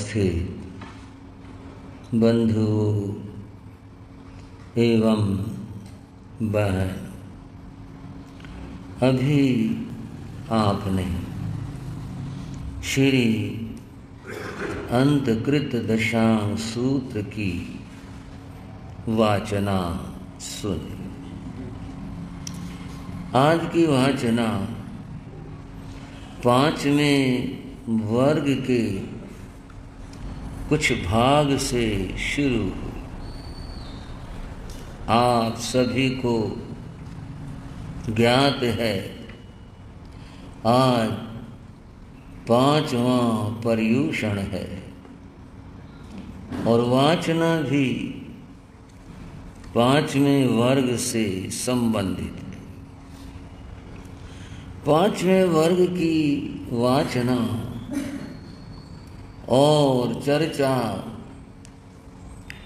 थे बंधु एवं बहन, अभी आपने श्री अंतकृत दशांग सूत्र की वाचना सुनी। आज की वाचना पांचवें वर्ग के कुछ भाग से शुरू हुई। आप सभी को ज्ञात है आज पांचवां पर्युषण है और वाचना भी पांचवें वर्ग से संबंधित है। पांचवें वर्ग की वाचना और चर्चा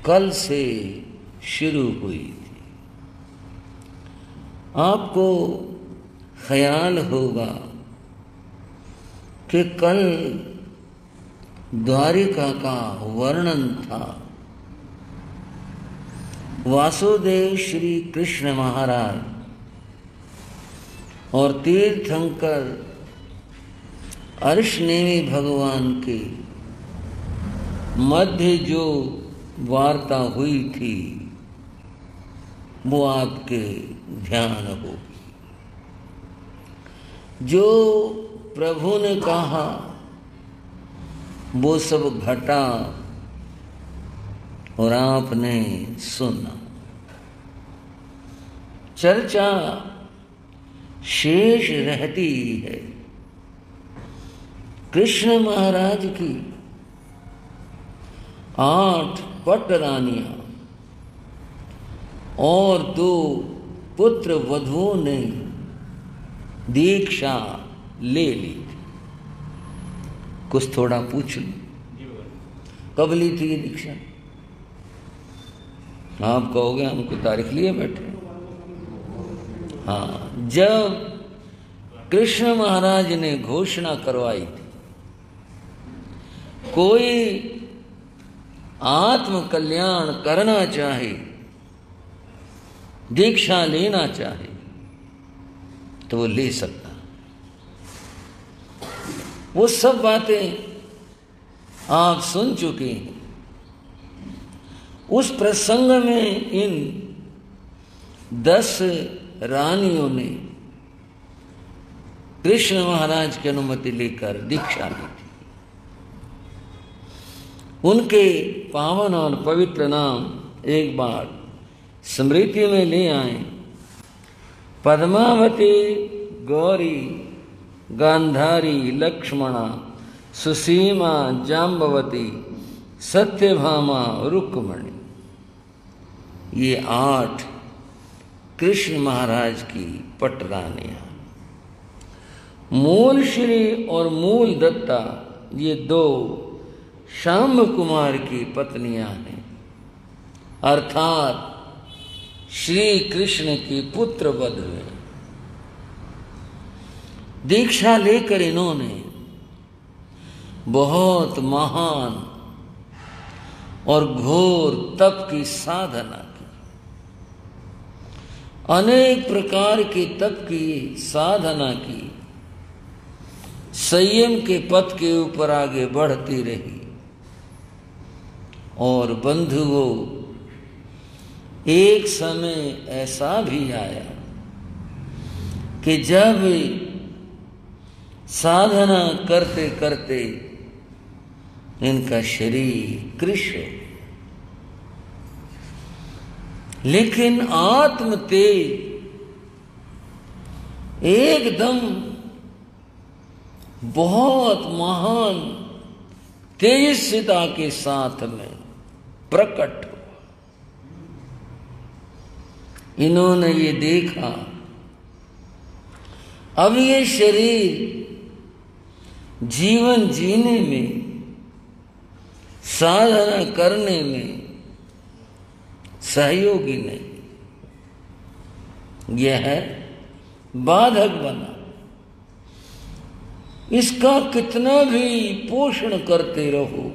कल से शुरू हुई थी। आपको ख्याल होगा कि कल द्वारिका का वर्णन था। वासुदेव श्री कृष्ण महाराज और तीर्थंकर अर्शनेमी भगवान के मध्य जो वार्ता हुई थी वो आपके ध्यान होगी। जो प्रभु ने कहा वो सब घटा और आपने सुना। चर्चा शेष रहती है कृष्ण महाराज की 8 पटरानियां और 2 पुत्र वधुओं ने दीक्षा ले ली थी। कुछ थोड़ा पूछ लो, कब ली थी ये दीक्षा? आप कहोगे हमको तारीख लिए बैठे। हाँ, जब कृष्ण महाराज ने घोषणा करवाई थी कोई आत्म कल्याण करना चाहे, दीक्षा लेना चाहे तो वो ले सकता। वो सब बातें आप सुन चुके हैं। उस प्रसंग में इन 10 रानियों ने कृष्ण महाराज की अनुमति लेकर दीक्षा ली थी। उनके पावन और पवित्र नाम एक बार स्मृति में ले आए। पद्मावती, गौरी, गांधारी, लक्ष्मणा, सुसीमा, जाम्बवती, सत्यभामा, रुक्मणी, ये 8 कृष्ण महाराज की पटरानियां। मूल श्री और मूल दत्ता ये 2 शाम्ब कुमार की पत्नियां हैं, अर्थात श्री कृष्ण की पुत्र वधु हैं। दीक्षा लेकर इन्होंने बहुत महान और घोर तप की साधना की। अनेक प्रकार के तप की साधना की, संयम के पथ के ऊपर आगे बढ़ती रही। और बंधुओं, एक समय ऐसा भी आया कि जब साधना करते करते इनका शरीर कृश हो, लेकिन आत्म तेज एकदम बहुत महान तेजस्विता के साथ में प्रकट हुआ। इन्होंने ये देखा अब ये शरीर जीवन जीने में, साधना करने में सहयोगी नहीं, यह बाधक बना। इसका कितना भी पोषण करते रहो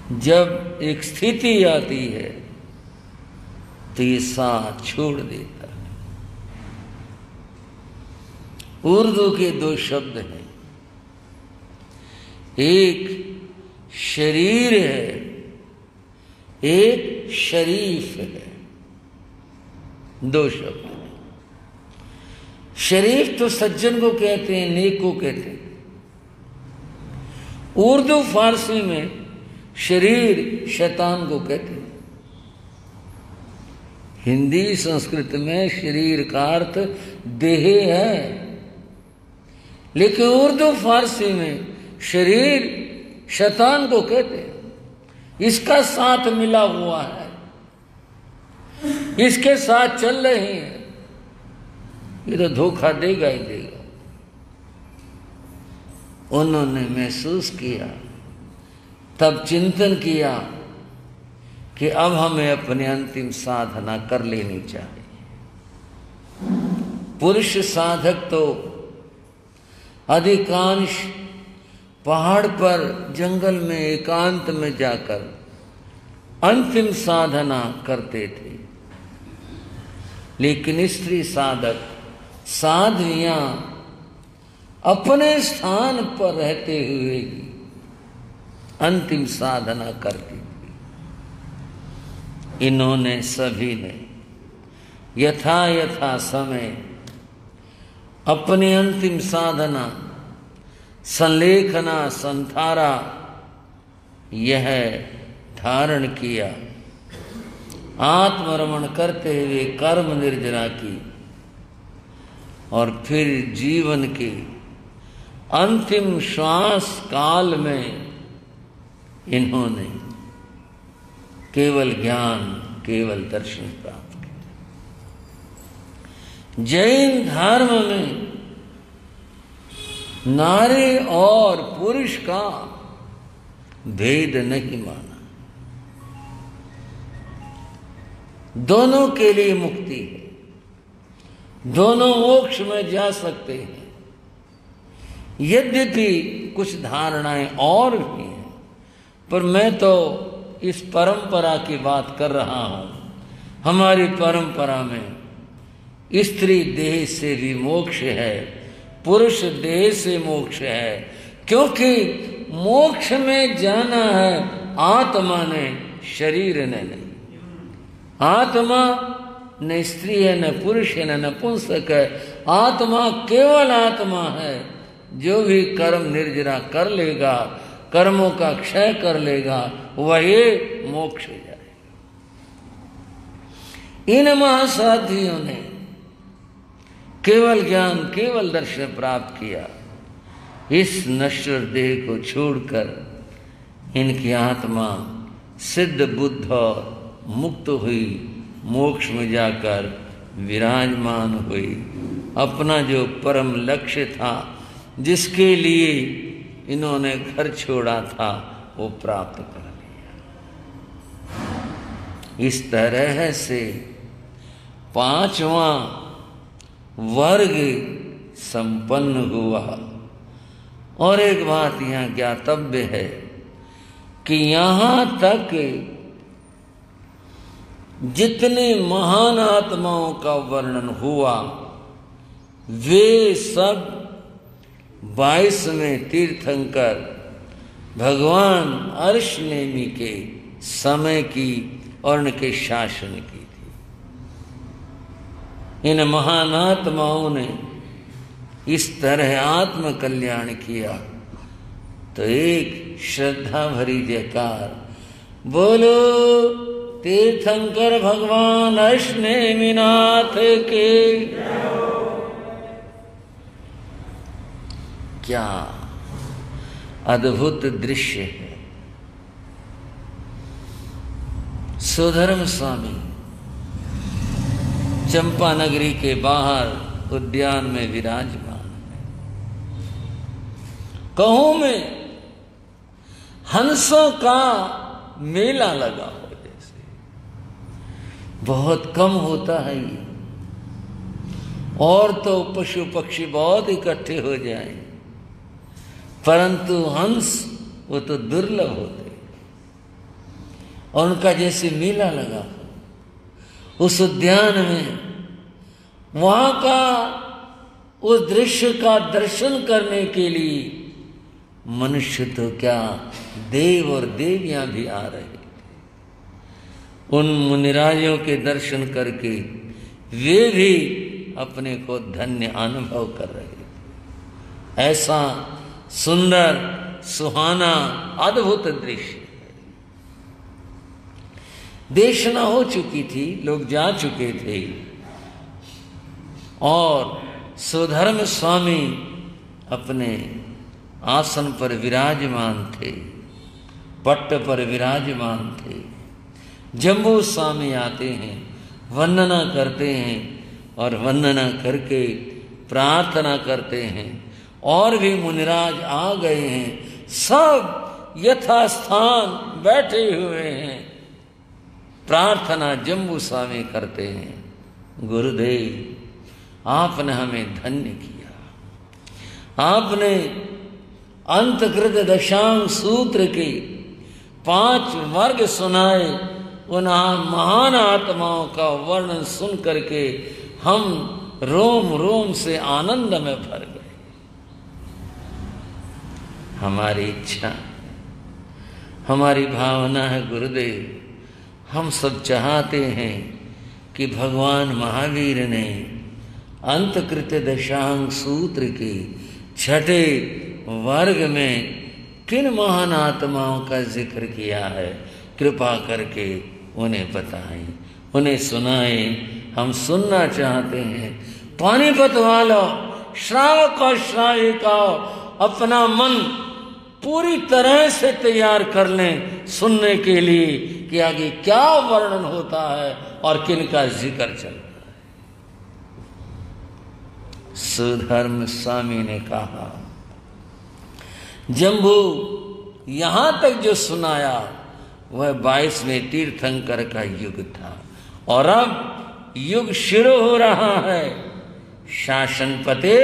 जब एक स्थिति आती है तो ये साथ छोड़ देता है। उर्दू के दो शब्द हैं, एक शरीर है, एक शरीफ है। दो शब्द हैं। शरीफ तो सज्जन को कहते हैं, नेक को कहते हैं। उर्दू फारसी में शरीर शैतान को कहते हैं। हिंदी संस्कृत में शरीर का अर्थ देह है, लेकिन उर्दू फारसी में शरीर शैतान को कहते हैं। इसका साथ मिला हुआ है, इसके साथ चल रहे हैं, ये तो धोखा देगा ही देगा। उन्होंने महसूस किया, तब चिंतन किया कि अब हमें अपनी अंतिम साधना कर लेनी चाहिए। पुरुष साधक तो अधिकांश पहाड़ पर, जंगल में, एकांत में जाकर अंतिम साधना करते थे, लेकिन स्त्री साधक, साध्वियां अपने स्थान पर रहते हुए अंतिम साधना करती थी। इन्होंने सभी ने यथा यथा समय अपनी अंतिम साधना, संलेखना, संथारा, यह धारण किया। आत्मरमण करते हुए कर्म निर्जरा की और फिर जीवन के अंतिम श्वास काल में इन्होंने केवल ज्ञान, केवल दर्शन प्राप्त किया। जैन धर्म में नारी और पुरुष का भेद नहीं माना, दोनों के लिए मुक्ति है, दोनों मोक्ष में जा सकते हैं। यद्यपि कुछ धारणाएं और भी हैं, पर मैं तो इस परंपरा की बात कर रहा हूं। हमारी परंपरा में स्त्री देह से भी मोक्ष है, पुरुष देह से मोक्ष है, क्योंकि मोक्ष में जाना है आत्मा ने, शरीर ने नहीं। आत्मा न स्त्री है, न पुरुष है, न नपुंसक है। आत्मा केवल आत्मा है। जो भी कर्म निर्जरा कर लेगा, कर्मों का क्षय कर लेगा, वही मोक्ष हो जाएगा। इन महासाधियों ने केवल ज्ञान, केवल दर्शन प्राप्त किया। इस नश्वर देह को छोड़कर इनकी आत्मा सिद्ध, बुद्ध और मुक्त हुई, मोक्ष में जाकर विराजमान हुई। अपना जो परम लक्ष्य था, जिसके लिए इन्होंने घर छोड़ा था, वो प्राप्त कर लिया। इस तरह से पांचवा वर्ग संपन्न हुआ। और एक बात यहाँ ज्ञातव्य है कि यहाँ तक जितने महान आत्माओं का वर्णन हुआ, वे सब 22वें तीर्थंकर भगवान अर्शनेमि के समय की और उनके शासन की थी। इन महान आत्माओं ने इस तरह आत्म कल्याण किया। तो एक श्रद्धा भरी जयकार बोलो तीर्थंकर भगवान अर्शनेमिनाथ के। क्या अद्भुत दृश्य है। सुधर्म स्वामी चंपा नगरी के बाहर उद्यान में विराजमान है। कहूं में हंसों का मेला लगा हो जैसे। बहुत कम होता है ये, और तो पशु पक्षी बहुत इकट्ठे हो जाएं, परंतु हंस वो तो दुर्लभ होते। और उनका जैसे मेला लगा उस उद्यान में, वहां का उस दृश्य का दर्शन करने के लिए मनुष्य तो क्या, देव और देवियां भी आ रहे। उन मुनिराजों के दर्शन करके वे भी अपने को धन्य अनुभव कर रहे। ऐसा सुंदर, सुहाना, अद्भुत दृश्य। देशना हो चुकी थी, लोग जा चुके थे और सुधर्म स्वामी अपने आसन पर विराजमान थे, पट्ट पर विराजमान थे। जम्बू स्वामी आते हैं, वंदना करते हैं और वंदना करके प्रार्थना करते हैं। और भी मुनिराज आ गए हैं, सब यथास्थान बैठे हुए हैं, प्रार्थना जम्बू स्वामी करते हैं। गुरुदेव, आपने हमें धन्य किया। आपने अंतकृत दशांग सूत्र के 5 वर्ग सुनाए। उन महान आत्माओं का वर्णन सुन करके हम रोम रोम से आनंद में भर गए। हमारी इच्छा, हमारी भावना है गुरुदेव, हम सब चाहते हैं कि भगवान महावीर ने अंतकृत दशांग सूत्र के 6ठे वर्ग में किन महान आत्माओं का जिक्र किया है, कृपा करके उन्हें बताएं, उन्हें सुनाएं। हम सुनना चाहते हैं। पानीपत वालों, श्रावक और श्राविका, अपना मन पूरी तरह से तैयार कर लें सुनने के लिए कि आगे क्या वर्णन होता है और किन का जिक्र चलता है। सुधर्म स्वामी ने कहा, जम्बू यहां तक जो सुनाया वह 22वें तीर्थंकर का युग था और अब युग शुरू हो रहा है शासन पते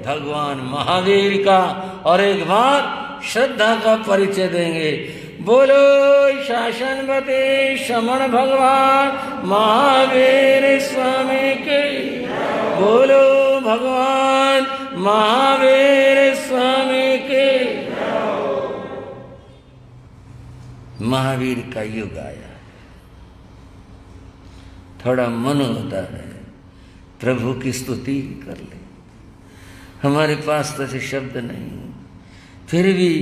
भगवान महावीर का। और एक बार श्रद्धा का परिचय देंगे। बोलो शासन पते शमण भगवान महावीर स्वामी के, बोलो भगवान महावीर स्वामी के। महावीर का युग आया है। थोड़ा मन होता है प्रभु की स्तुति कर ले, हमारे पास तो ऐसे शब्द नहीं। फिर भी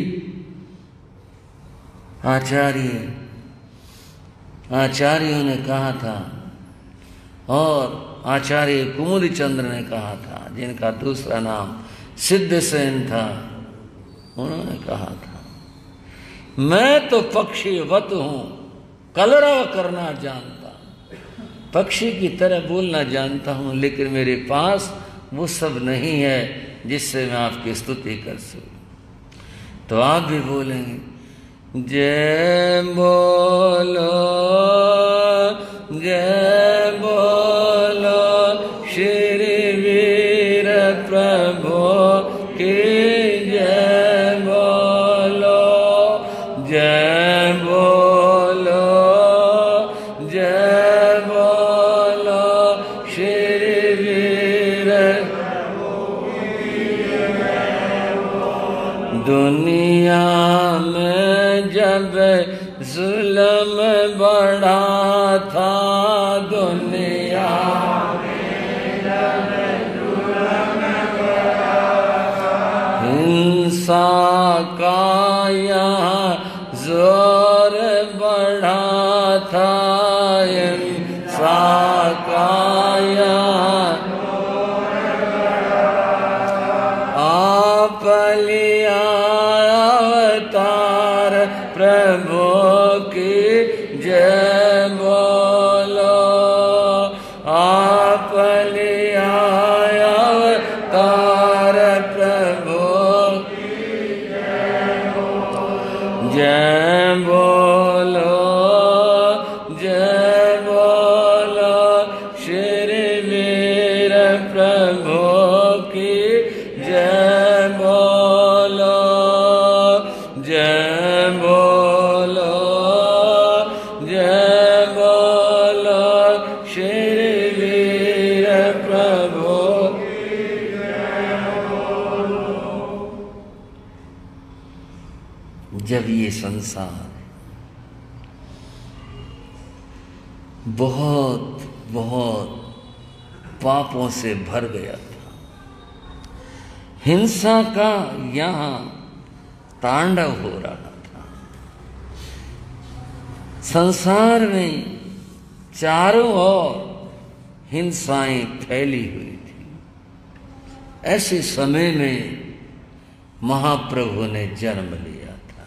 आचार्यों ने कहा था और आचार्य कुमुद चंद्र ने कहा था, जिनका दूसरा नाम सिद्धसेन था, उन्होंने कहा था, मैं तो पक्षीवत हूं, कलरव करना जानता हूं, पक्षी की तरह बोलना जानता हूं, लेकिन मेरे पास वो सब नहीं है जिससे मैं आपकी स्तुति कर सकूं। तो आप भी बोलेंगे, जय बोलो, जय बोलो श्री वीर प्रभु की, जय बोलो, जय बोलो, जय बोलो श्री वीर। दुनिया में जब जुल्म बढ़ा था, दुनिया में जब जुल्म बढ़ा था, हिंसा का यहाँ जोर बढ़ा था, हिंसा का यहाँ आप लिया अवतार प्रभु की, जय बोलो, आप लिया अवतार प्रभु की, जय बोलो, जय बोलो, जय बोलो श्री वीर प्रभु की, जय बोलो, जय बोलो, जब ये संसार बहुत बहुत पापों से भर गया था, हिंसा का यहाँ तांडव हो रहा था, संसार में चारों ओर हिंसाएं फैली हुई थी। ऐसे समय में महाप्रभु ने जन्म लिया था।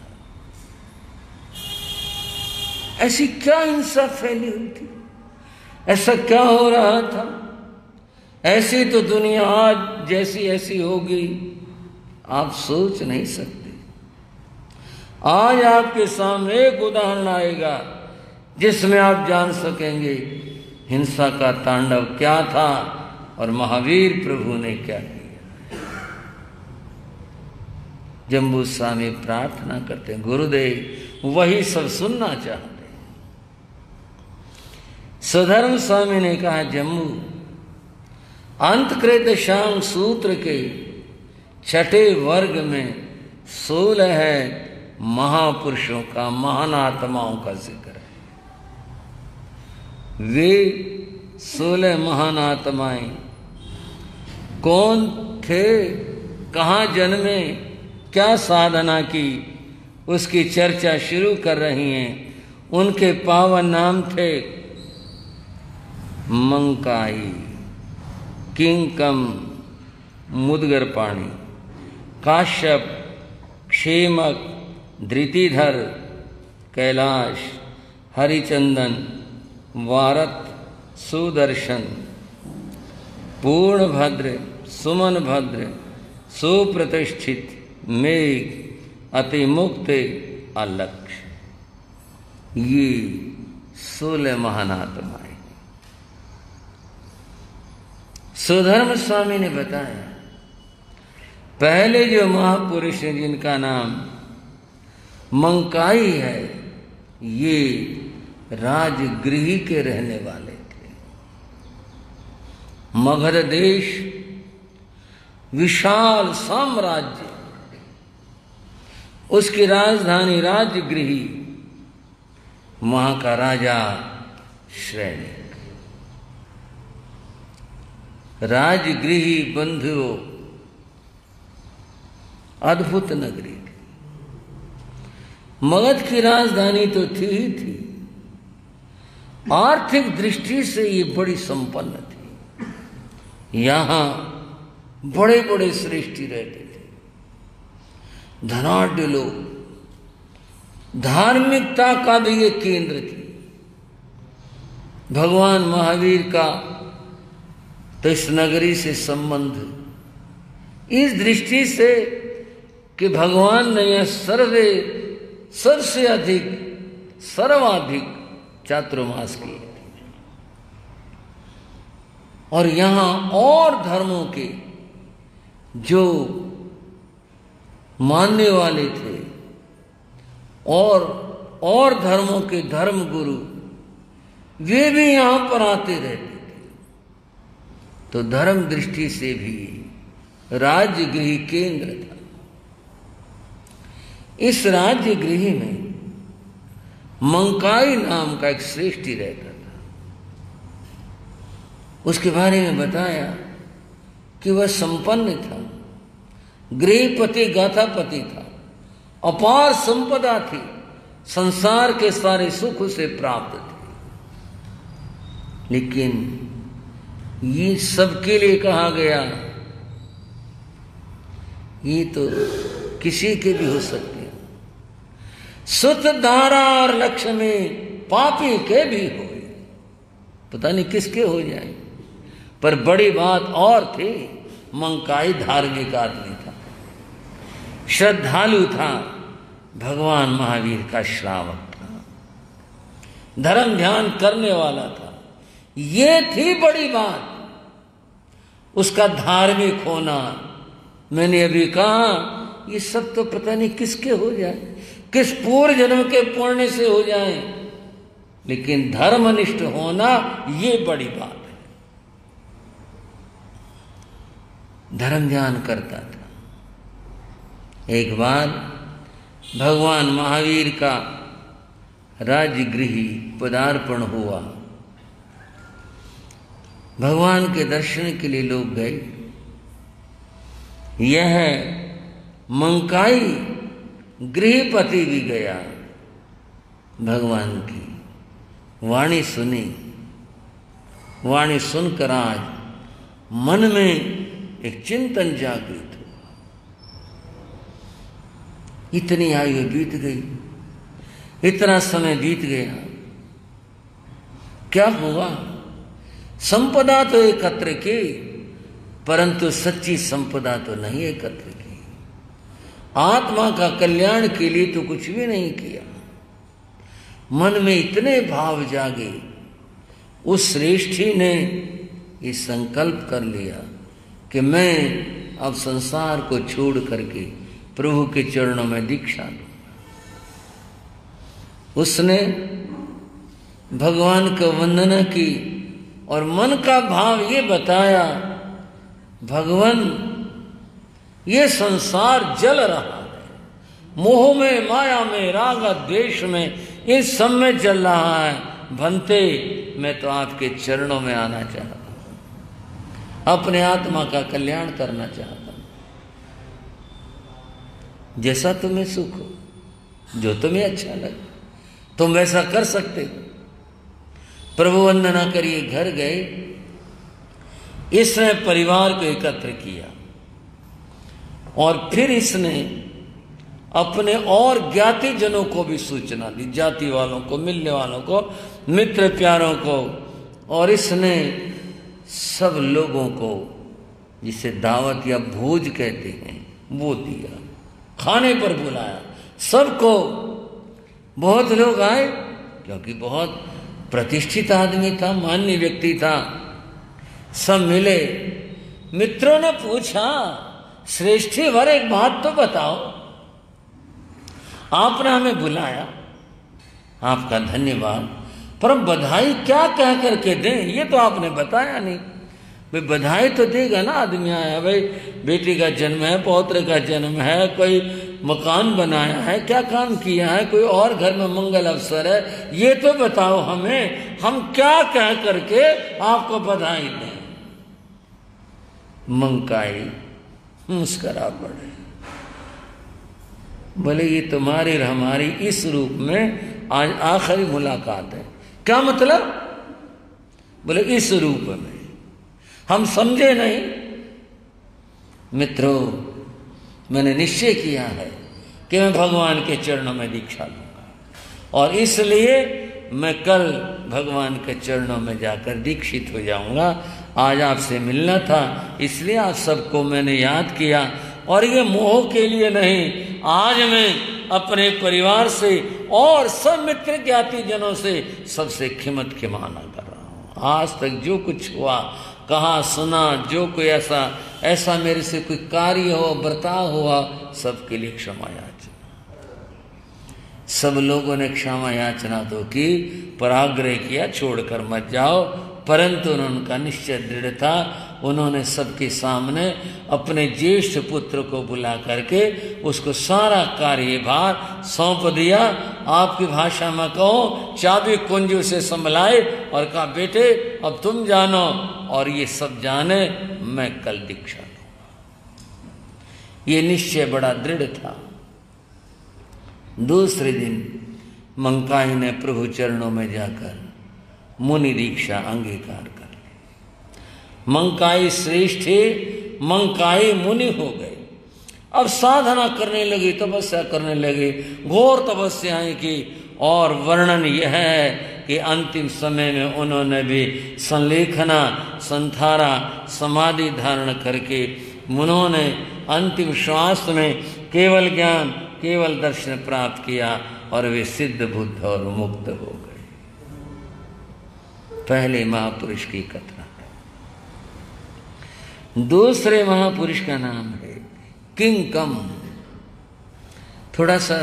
ऐसी क्या हिंसा फैली हुई थी, ऐसा क्या हो रहा था? ऐसी तो दुनिया आज जैसी ऐसी होगी आप सोच नहीं सकते। आज आपके सामने एक उदाहरण आएगा जिसमें आप जान सकेंगे हिंसा का तांडव क्या था और महावीर प्रभु ने क्या किया। जम्बू स्वामी प्रार्थना करते हैं, गुरुदेव वही सब सुनना चाहते। सधर्म स्वामी ने कहा, जम्बू अंतकृत शांग सूत्र के छठे वर्ग में 16 है महापुरुषों का, महान आत्माओं का जिक्र है। वे 16 महान आत्माएं कौन थे, कहाँ जन्मे, क्या साधना की, उसकी चर्चा शुरू कर रही हैं। उनके पावन नाम थे मंकाई, किंकम, मुदगरपाणी, काश्यप, क्षेमक, धृतिधर, कैलाश, हरिचंदन, वारत, सुदर्शन, पूर्णभद्र, सुमनभद्र, सुप्रतिष्ठित, मेघ, अतिमुक्त, अलक्ष। ये 16 महान आत्माएं। सुधर्म स्वामी ने बताया, पहले जो महापुरुष हैं जिनका नाम मंकाई है, ये राजगृह के रहने वाले थे। मगध देश विशाल साम्राज्य, उसकी राजधानी राजगृह, वहां का राजा श्रेणी। राजगृही बंधुओं अद्भुत नगरी थी। मगध की राजधानी तो थी ही थी, आर्थिक दृष्टि से ये बड़ी संपन्न थी। यहां बड़े बड़े श्रेष्ठी रहते थे, धनाढ्य लोग, धार्मिकता का भी ये केंद्र थी। भगवान महावीर का तो इस नगरी से संबंध इस दृष्टि से कि भगवान ने यह सबसे अधिक सर्वाधिक चातुर्मास किए और यहां और धर्मों के जो मानने वाले थे और धर्मों के धर्म गुरु वे भी यहां पर आते रहते थे। तो धर्म दृष्टि से भी राजगृह केंद्र था। इस राजगृह में मंकाई नाम का एक श्रेष्ठी रहता था। उसके बारे में बताया कि वह संपन्न था, गृहपति गाथापति था, अपार संपदा थी, संसार के सारे सुख उसे प्राप्त थे। लेकिन ये सबके लिए कहा गया, ये तो किसी के भी हो सकते हैं। सुत धारा और लक्ष्मी पापी के भी हो, पता नहीं किसके हो जाए। पर बड़ी बात और थी, मंकाई धार्मिक आदमी था, श्रद्धालु था, भगवान महावीर का श्रावक था, धर्म ध्यान करने वाला था। ये थी बड़ी बात, उसका धार्मिक होना। मैंने अभी कहा ये सब तो पता नहीं किसके हो जाए, किस पूर्व जन्म के पुण्य से हो जाए, लेकिन धर्मनिष्ठ होना ये बड़ी बात है। धर्म ध्यान करता था। एक बार भगवान महावीर का राजगृही पदार्पण हुआ। भगवान के दर्शन के लिए लोग गए। यह मंकाई गृहपति भी गया, भगवान की वाणी सुनी। वाणी सुनकर आज मन में एक चिंतन जागृत हुआ। इतनी आयु बीत गई, इतना समय बीत गया, क्या हुआ? संपदा तो एकत्र की, परंतु सच्ची संपदा तो नहीं एकत्र की। आत्मा का कल्याण के लिए तो कुछ भी नहीं किया। मन में इतने भाव जागे, उस श्रेष्ठी ने ये संकल्प कर लिया कि मैं अब संसार को छोड़ करके प्रभु के चरणों में दीक्षा लूंगा। उसने भगवान को वंदना की और मन का भाव ये बताया, भगवान ये संसार जल रहा है, मोह में, माया में, राग द्वेष में, इस सब में जल रहा है। भंते, मैं तो आपके चरणों में आना चाहता हूं, अपने आत्मा का कल्याण करना चाहता हूं। जैसा तुम्हें सुख हो, जो तुम्हें अच्छा लगे, तुम वैसा कर सकते हो। प्रभु वंदना करिए घर गए। इसने परिवार को एकत्र किया और फिर इसने अपने और ज्ञाति जनों को भी सूचना दी, जाति वालों को, मिलने वालों को, मित्र प्यारों को। और इसने सब लोगों को, जिसे दावत या भोज कहते हैं, वो दिया, खाने पर बुलाया सबको। बहुत लोग आए क्योंकि बहुत प्रतिष्ठित आदमी था, मान्य व्यक्ति था। सब मिले। मित्रों ने पूछा, श्रेष्ठी वर एक बात तो बताओ, आपने हमें बुलाया, आपका धन्यवाद, पर बधाई क्या कह करके दें, ये तो आपने बताया नहीं। भाई बधाई तो देगा ना आदमी आया, भाई बेटी का जन्म है, पौत्र का जन्म है, कोई मकान बनाया है, क्या काम किया है, कोई और घर में मंगल अवसर है, ये तो बताओ हमें, हम क्या कह करके आपको बधाई दें। मंकाई मुस्करा पड़े, बोले ये तुम्हारी और हमारी इस रूप में आज आखिरी मुलाकात है। क्या मतलब? बोले इस रूप में। हम समझे नहीं। मित्रों, मैंने निश्चय किया है कि मैं भगवान के चरणों में दीक्षा लूंगा और इसलिए मैं कल भगवान के चरणों में जाकर दीक्षित हो जाऊंगा। आज आपसे मिलना था, इसलिए आप सबको मैंने याद किया। और ये मोह के लिए नहीं, आज मैं अपने परिवार से और सब मित्र ज्ञाति जनों से सबसे खिमत खिमाना कर रहा हूँ। आज तक जो कुछ हुआ, कहा, सुना, जो कोई ऐसा मेरे से कोई कार्य हो, बर्ताव हुआ, सबके लिए क्षमा याचना। सब लोगों ने क्षमा याचना तो की, पर आग्रह किया छोड़कर मत जाओ। परंतु उनका निश्चय दृढ़ था। उन्होंने सबके सामने अपने ज्येष्ठ पुत्र को बुला करके उसको सारा कार्यभार सौंप दिया। आपकी भाषा में कहो, चाबी कुंजी से संभलाए और कहा, बेटे अब तुम जानो और ये सब जाने, मैं कल दीक्षा लूंगा। ये निश्चय बड़ा दृढ़ था। दूसरे दिन मंकाई ने प्रभु चरणों में जाकर मुनि दीक्षा अंगीकार कर ली। मंकाई श्रेष्ठ, मंकाई मुनि हो गए। अब साधना करने लगी, तपस्या करने लगे, घोर तपस्याएं की। और वर्णन यह है कि अंतिम समय में उन्होंने भी संलेखना, संथारा, समाधि धारण करके उन्होंने अंतिम श्वास में केवल ज्ञान, केवल दर्शन प्राप्त किया और वे सिद्ध, बुद्ध और मुक्त हो गए। पहले महापुरुष की कथा है। दूसरे महापुरुष का नाम है किंकम। थोड़ा सा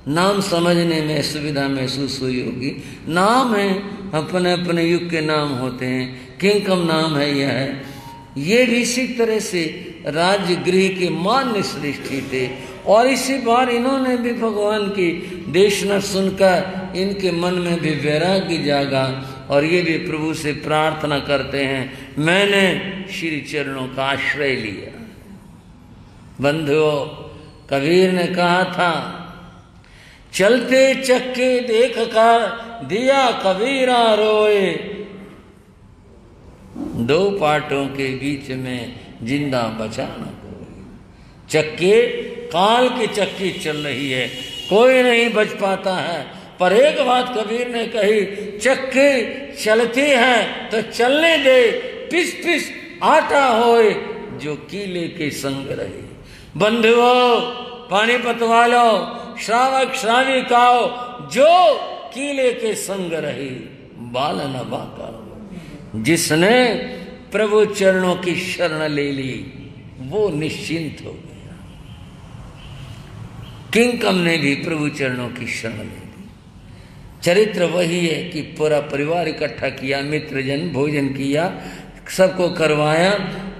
नाम समझने में सुविधा महसूस हुई होगी। नाम है, अपने अपने युग के नाम होते हैं। किंकम नाम है यह। ये भी इसी तरह से राज्य गृह के मान्य श्रेष्ठी थे और इसी बार इन्होंने भी भगवान की देशना सुनकर इनके मन में भी वैराग्य जागा और ये भी प्रभु से प्रार्थना करते हैं, मैंने श्री चरणों का आश्रय लिया। बंधुओं, कबीर ने कहा था, चलते चक्के देख कर दिया कबीरा रोए, दो पाटों के बीच में जिंदा बचाना कोई। चक्के, काल की चक्की चल रही है, कोई नहीं बच पाता है। पर एक बात कबीर ने कही, चक्की चलती है तो चलने दे, पिस पिस आटा होए जो कीले के संग रहे। बंधुओं, पानीपत वालों, श्रावक श्राविकाओ, जो कीले के संग रही बाल न बाका। जिसने प्रभु चरणों की शरण ले ली वो निश्चिंत हो गया। किंकम ने भी प्रभु चरणों की शरण ले ली। चरित्र वही है कि पूरा परिवार इकट्ठा किया, मित्रजन भोजन किया, सबको करवाया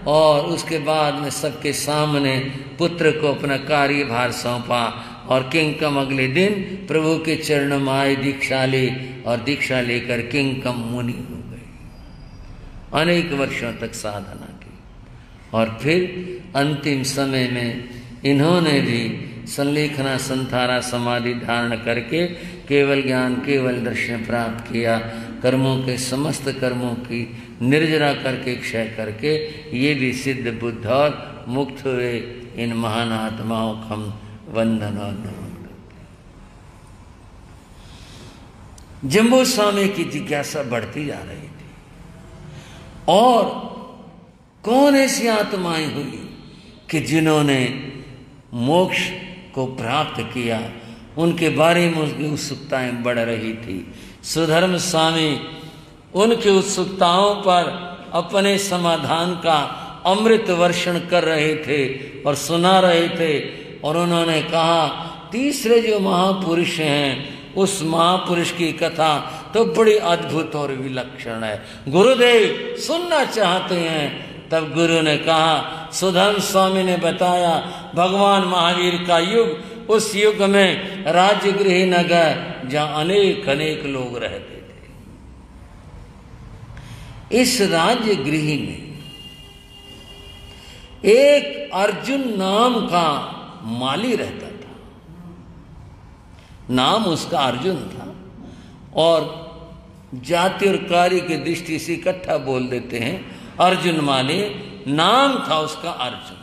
और उसके बाद में सबके सामने पुत्र को अपना कार्यभार सौंपा और किंकम अगले दिन प्रभु के चरण में आए, दीक्षा ली और दीक्षा लेकर किंकम मुनि हो गए। अनेक वर्षों तक साधना की और फिर अंतिम समय में इन्होंने भी संलेखना संथारा समाधि धारण करके केवल ज्ञान केवल दर्शन प्राप्त किया। कर्मों के समस्त कर्मों की निर्जरा करके क्षय करके ये भी सिद्ध बुद्ध और मुक्त हुए। इन महान आत्माओं का हम वंदन और नमन करते हैं। जम्बू स्वामी की जिज्ञासा बढ़ती जा रही थी और कौन ऐसी आत्माएं हुई कि जिन्होंने मोक्ष को प्राप्त किया, उनके बारे में उसकी उत्सुकताएं बढ़ रही थी। सुधर्म स्वामी उनकी उत्सुकताओं पर अपने समाधान का अमृत वर्षण कर रहे थे और सुना रहे थे। और उन्होंने कहा, तीसरे जो महापुरुष हैं उस महापुरुष की कथा तो बड़ी अद्भुत और विलक्षण है, गुरुदेव सुनना चाहते हैं। तब गुरु ने कहा, सुधर्म स्वामी ने बताया, भगवान महावीर का युग, उस युग में राजगृह नगर जहां अनेक अनेक लोग रहते थे। इस राजगृह में एक अर्जुन नाम का माली रहता था। नाम उसका अर्जुन था और जाति और कार्य की दृष्टि से इकट्ठा बोल देते हैं अर्जुन माली। नाम था उसका अर्जुन।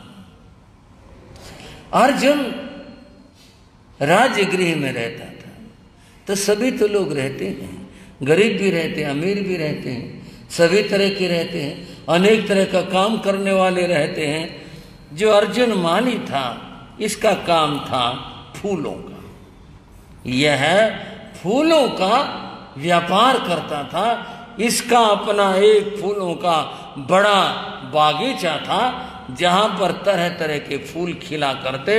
अर्जुन राजगृह में रहता था। तो सभी तो लोग रहते हैं, गरीब भी रहते हैं, अमीर भी रहते हैं, सभी तरह के रहते हैं, अनेक तरह का काम करने वाले रहते हैं। जो अर्जुन माली था, इसका काम था फूलों का। यह फूलों का व्यापार करता था। इसका अपना एक फूलों का बड़ा बागीचा था जहां पर तरह तरह के फूल खिला करते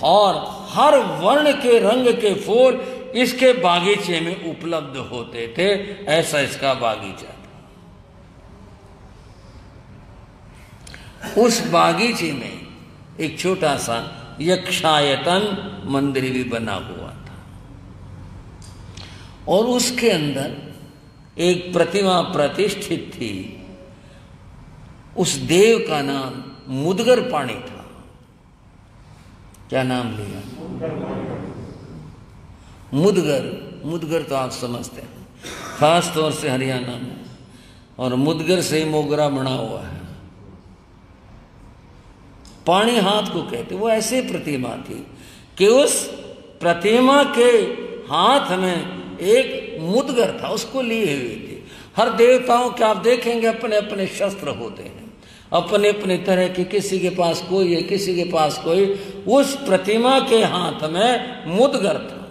और हर वर्ण के रंग के फूल इसके बागीचे में उपलब्ध होते थे। ऐसा इसका बागीचा था। उस बागीचे में एक छोटा सा यक्षायतन मंदिर भी बना हुआ था और उसके अंदर एक प्रतिमा प्रतिष्ठित थी। उस देव का नाम मुदगर पाणी था। क्या नाम लिया? मुदगर। मुदगर तो आप समझते हैं, खास तौर से हरियाणा में, और मुदगर से ही मोगरा बना हुआ है। पाणी हाथ को कहते। वो ऐसी प्रतिमा थी कि उस प्रतिमा के हाथ में एक मुदगर था, उसको लिए हुए थे। हर देवताओं के आप देखेंगे अपने अपने शस्त्र होते हैं, अपने अपने तरह के, किसी के पास कोई है, किसी के पास कोई। उस प्रतिमा के हाथ में मुदगर था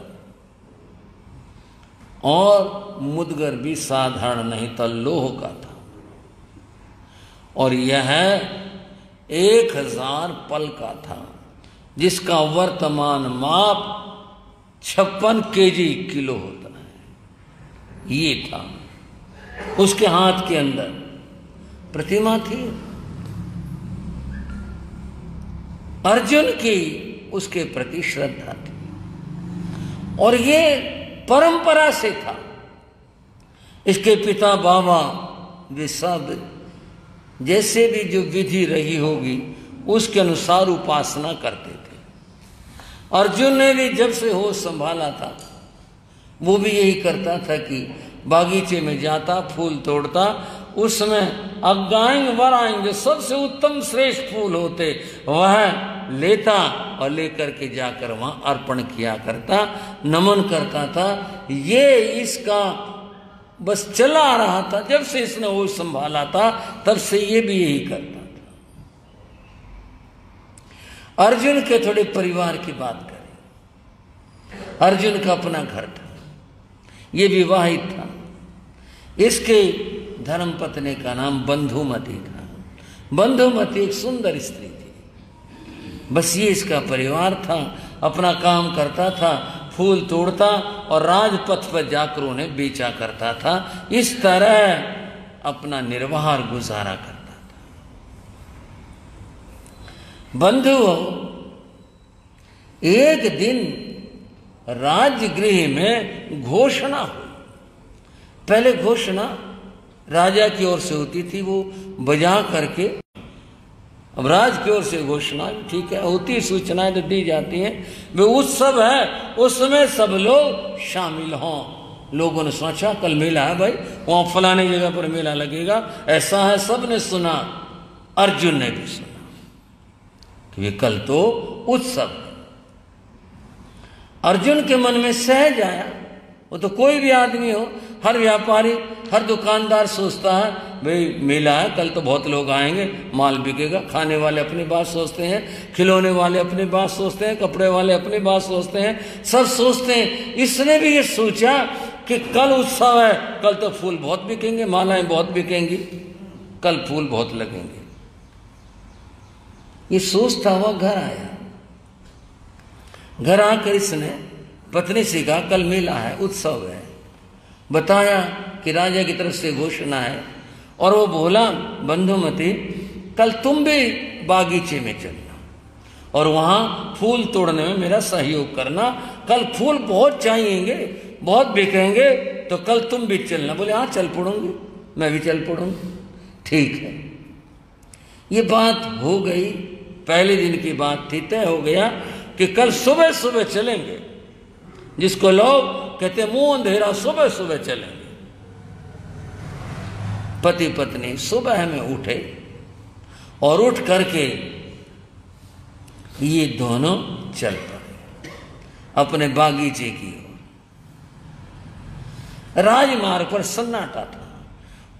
और मुदगर भी साधारण नहीं था, लोह का था। और यह 1000 पल का था, जिसका वर्तमान माप 56 केजी किलो होता है। ये था उसके हाथ के अंदर प्रतिमा थी। अर्जुन की उसके प्रति श्रद्धा थी। और ये परंपरा से था। इसके पिता बाबा वे सब जैसे भी जो विधि रही होगी उसके अनुसार उपासना करते थे। अर्जुन ने भी जब से होश संभाला था वो भी यही करता था कि बागीचे में जाता, फूल तोड़ता, उस समय अगाएंगे वर आएंगे सबसे उत्तम श्रेष्ठ फूल होते वह लेता और लेकर के जाकर वहां अर्पण किया करता, नमन करता था। ये इसका बस चला आ रहा था। जब से इसने वो संभाला था तब से ये भी यही करता था। अर्जुन के थोड़े परिवार की बात करें। अर्जुन का अपना घर था, ये विवाहित था। इसके धर्मपत्नी का नाम बंधुमती था। बंधुमती एक सुंदर स्त्री थी। बस ये इसका परिवार था। अपना काम करता था, फूल तोड़ता और राजपथ पर जाकर उन्हें बेचा करता था। इस तरह अपना निर्वाह गुजारा करता था। बंधुओं, एक दिन राजगृह में घोषणा हुई। पहले घोषणा राजा की ओर से होती थी, वो बजा करके। अब राज की ओर से घोषणा ठीक है होती, सूचनाएं तो दी जाती हैं। वे उत्सव है, उसमें सब लोग शामिल हों। लोगों ने सोचा कल मेला है भाई, वहां फलाने जगह पर मेला लगेगा, ऐसा है। सब ने सुना, अर्जुन ने भी सुना कि ये कल तो उत्सव। अर्जुन के मन में सहज आया। वो तो कोई भी आदमी हो, हर व्यापारी, हर दुकानदार सोचता है भाई मेला है, कल तो बहुत लोग आएंगे, माल बिकेगा। खाने वाले अपनी बात सोचते हैं, खिलौने वाले अपनी बात सोचते हैं, कपड़े वाले अपनी बात सोचते हैं, सब सोचते हैं। इसने भी ये सोचा कि कल उत्सव है, कल तो फूल बहुत बिकेंगे, मालाएं बहुत बिकेंगी, कल फूल बहुत लगेंगे। ये सोचता हुआ घर आया। घर आकर इसने पत्नी से कहा कल मेला है, उत्सव है। बताया कि राजा की तरफ से घोषणा है। और वो बोला बंधुमती कल तुम भी बागीचे में चलना और वहां फूल तोड़ने में मेरा सहयोग करना। कल फूल बहुत चाहिएंगे, बहुत बिकेंगे, तो कल तुम भी चलना। बोले हाँ चल पड़ूंगी, मैं भी चल पड़ूंगी। ठीक है। ये बात हो गई, पहले दिन की बात थी, तय हो गया कि कल सुबह सुबह चलेंगे। जिसको लोग कहते मुंह अंधेरा, सुबह सुबह चलेंगे। पति पत्नी सुबह में उठे और उठ करके ये दोनों चल पड़े अपने बागीचे की ओर। राजमार्ग पर सन्नाटा था।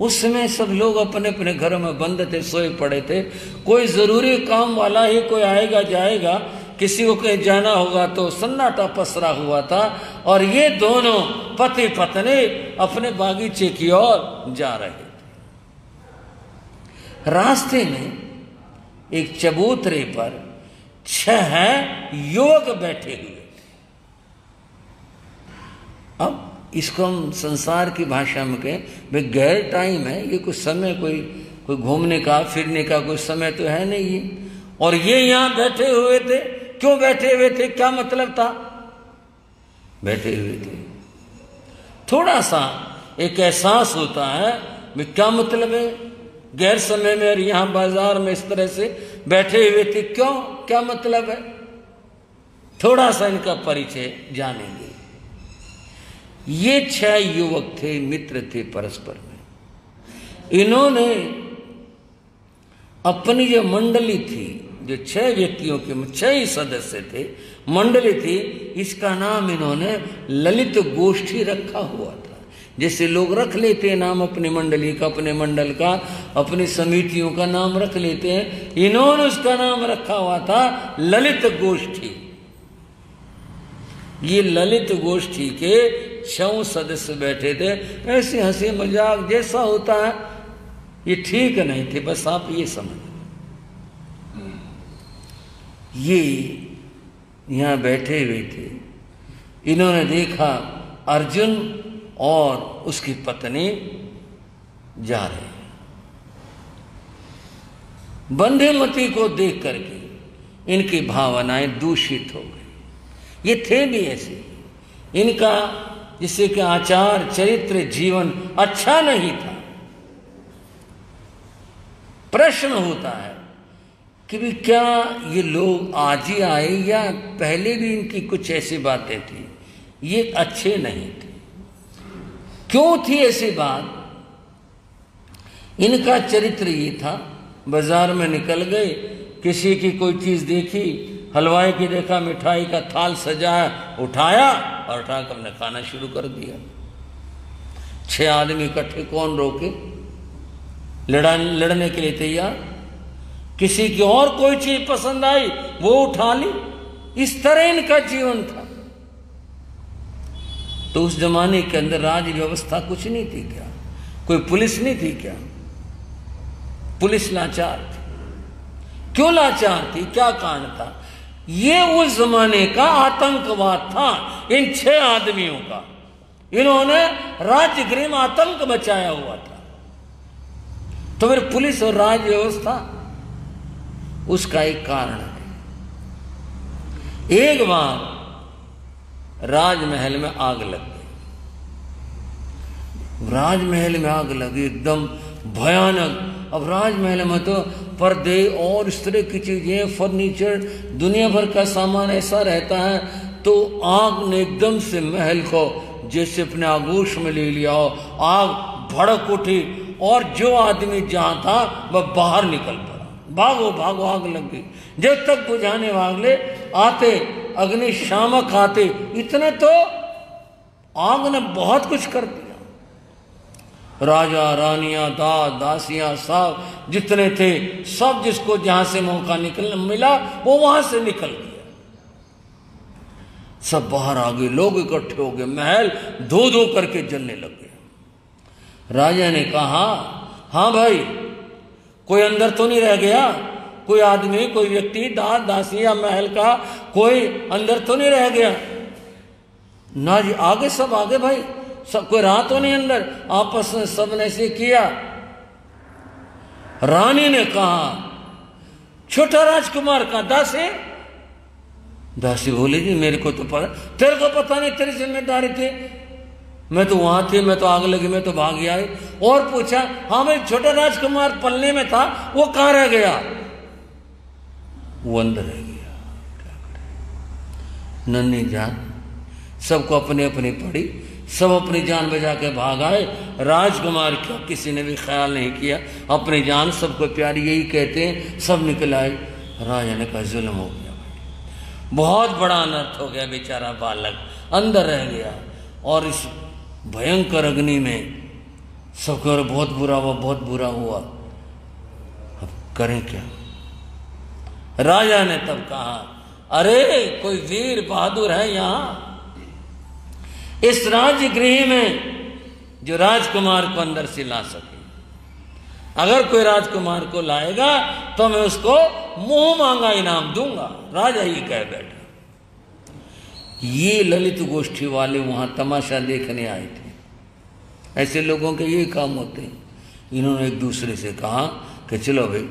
उस समय सब लोग अपने अपने घरों में बंद थे, सोए पड़े थे। कोई जरूरी काम वाला ही कोई आएगा जाएगा, किसी को कहीं जाना होगा तो सन्नाटा पसरा हुआ था। और ये दोनों पति पत्नी अपने बागीचे की ओर जा रहे थे। रास्ते में एक चबूतरे पर 6 युवक बैठे हुए थे। अब इसको हम संसार की भाषा में कहें भाई गैर टाइम है, ये कुछ समय कोई घूमने का फिरने का कोई समय तो है नहीं ये। और ये यहां बैठे हुए थे। क्यों बैठे हुए थे, क्या मतलब था बैठे हुए थे? थोड़ा सा एक एहसास होता है भाई क्या मतलब है, गैर समय में और यहां बाजार में इस तरह से बैठे हुए थे, क्यों, क्या मतलब है? थोड़ा सा इनका परिचय जानेंगे। ये 6 युवक थे, मित्र थे परस्पर में। इन्होंने अपनी जो मंडली थी, जो 6 व्यक्तियों के 6 ही सदस्य थे, मंडली थी, इसका नाम इन्होंने ललित गोष्ठी रखा हुआ था। जैसे लोग रख लेते हैं नाम अपनी मंडली का, अपने मंडल का, अपनी समितियों का नाम रख लेते हैं, इन्होंने उसका नाम रखा हुआ था ललित गोष्ठी। ये ललित गोष्ठी के 6 सदस्य बैठे थे। ऐसे हंसी मजाक जैसा होता है, ये ठीक नहीं थे, बस आप ये समझ। ये यहां बैठे हुए थे। इन्होंने देखा अर्जुन और उसकी पत्नी जा रहे हैं। बंधुमती को देख करके इनकी भावनाएं दूषित हो गई। ये थे भी ऐसे, इनका जिससे कि आचार चरित्र जीवन अच्छा नहीं था। प्रश्न होता है कि भी क्या ये लोग आज ही आए या पहले भी इनकी कुछ ऐसी बातें थी, ये अच्छे नहीं थे। क्यों थी ऐसी बात? इनका चरित्र ये था, बाजार में निकल गए, किसी की कोई चीज देखी, हलवाई की देखा, मिठाई का थाल सजाया, उठाया और उठाकर हमने खाना शुरू कर दिया। 6 आदमी इकट्ठे, कौन रोके? लड़ने के लिए तैयार। किसी की और कोई चीज पसंद आई, वो उठा ली। इस तरह इनका जीवन था। तो उस जमाने के अंदर राज व्यवस्था कुछ नहीं थी क्या? कोई पुलिस नहीं थी क्या? पुलिस लाचार थी। क्यों लाचार थी? क्या कारण था? ये उस जमाने का आतंकवाद था इन 6 आदमियों का। इन्होंने राजगृह में आतंक मचाया हुआ था। तो फिर पुलिस और राज व्यवस्था उसका एक कारण है। एक बार राजमहल में आग लग गई। राजमहल में आग लगी, एकदम भयानक। अब राजमहल में तो पर्दे और इस तरह की चीजें, फर्नीचर, दुनिया भर का सामान ऐसा रहता है। तो आग ने एकदम से महल को जैसे अपने आगोश में ले लिया हो। आग भड़क उठी और जो आदमी जहां था वह बाहर निकल पड़ा। भागो भागो, आग लग गई। जब तक बुझाने वाले आते, अग्निशामक आते, इतने तो आग ने बहुत कुछ कर दिया। राजा रानियां, दासियां, सब जितने थे, सब जिसको जहां से मौका निकलने मिला वो वहां से निकल गया। सब बाहर आ गए, लोग इकट्ठे हो गए, महल धो धो करके जलने लग गया। राजा ने कहा, हाँ भाई, कोई अंदर तो नहीं रह गया? कोई आदमी, कोई व्यक्ति, दासी या महल का कोई अंदर तो नहीं रह गया? ना जी, आगे सब आगे भाई, सब कोई रहा तो नहीं अंदर। आपस में सब ने ऐसे किया। रानी ने कहा, छोटा राजकुमार का दासी? दासी बोली, जी मेरे को तो पता, तेरे को पता नहीं, तेरी जिम्मेदारी थी, मैं तो वहां थी, मैं तो आग लगी, मैं तो भाग गया। और पूछा, हाँ भाई, छोटा राजकुमार पलने में था, वो कहां रह गया? वो अंदर रह गया। क्या करे? नन्ही जान सबको अपने अपने पड़ी, सब अपनी जान बचा के भाग आए। राजकुमार का किसी ने भी ख्याल नहीं किया, अपनी जान सबको प्यारी, यही कहते हैं। सब निकल आए। राजा ने कहा, जुल्म हो गया भाई, बहुत बड़ा अनर्थ हो गया, बेचारा बालक अंदर रह गया। और इस भयंकर अग्नि में सबको बहुत बुरा हुआ, बहुत बुरा हुआ, अब करें क्या? राजा ने तब कहा, अरे कोई वीर बहादुर है यहां इस राजगृह में जो राजकुमार को अंदर से ला सके? अगर कोई राजकुमार को लाएगा तो मैं उसको मुंह मांगा इनाम दूंगा। राजा ही कह बैठा। ये ललित गोष्ठी वाले वहां तमाशा देखने आए थे। ऐसे लोगों के ये काम होते हैं। इन्होंने एक दूसरे से कहा कि चलो भाई,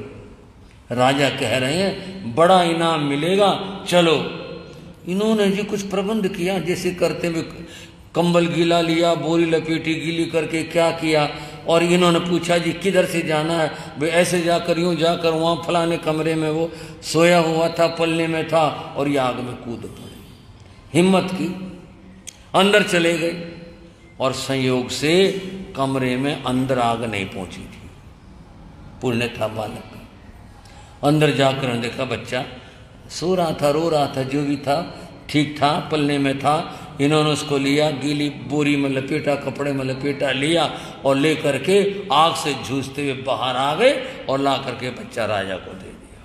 राजा कह रहे हैं बड़ा इनाम मिलेगा, चलो। इन्होंने जी कुछ प्रबंध किया, जैसे करते हुए कंबल गीला लिया, बोरी लपेटी, गीली करके क्या किया। और इन्होंने पूछा, जी किधर से जाना है? भाई ऐसे जाकर, यूं जाकर, वहां फलाने कमरे में वो सोया हुआ था, पलने में था, और ये आग में कूद पड़े। हिम्मत की, अंदर चले गए, और संयोग से कमरे में अंदर आग नहीं पहुंची थी। पुण्य था बालक। अंदर जाकर देखा बच्चा सो रहा था, रो रहा था, जो भी था ठीक था, पलने में था। इन्होंने उसको लिया, गीली बोरी में लपेटा, कपड़े में लपेटा, लिया और ले करके आग से झूझते हुए बाहर आ गए और ला करके बच्चा राजा को दे दिया।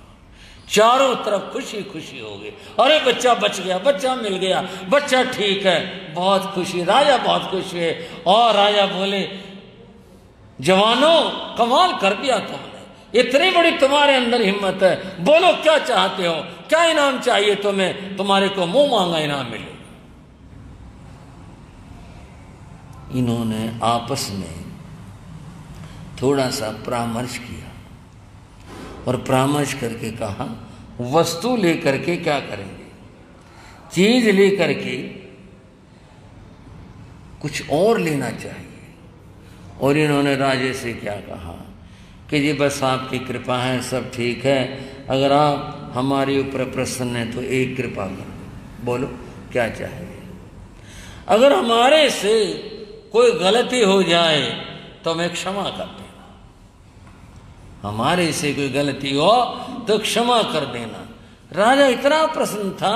चारों तरफ खुशी खुशी हो गई। अरे बच्चा बच गया, बच्चा मिल गया, बच्चा ठीक है, बहुत खुशी। राजा बहुत खुश हुए और राजा बोले, जवानों कमाल कर दिया तुमने, इतनी बड़ी तुम्हारे अंदर हिम्मत है, बोलो क्या चाहते हो, क्या इनाम चाहिए तुम्हें? तुम्हारे को मुंह मांगा इनाम मिले। इन्होंने आपस में थोड़ा सा परामर्श किया और परामर्श करके कहा, वस्तु लेकर के क्या करेंगे, चीज लेकर के कुछ और लेना चाहिए। और इन्होंने राजे से क्या कहा कि जी बस आपकी कृपा है, सब ठीक है, अगर आप हमारे ऊपर प्रसन्न हैं तो एक कृपा कर दो, बोलो क्या चाहिए। अगर हमारे से कोई गलती हो जाए तो हमें क्षमा कर देना, हमारे से कोई गलती हो तो क्षमा कर देना। राजा इतना प्रसन्न था,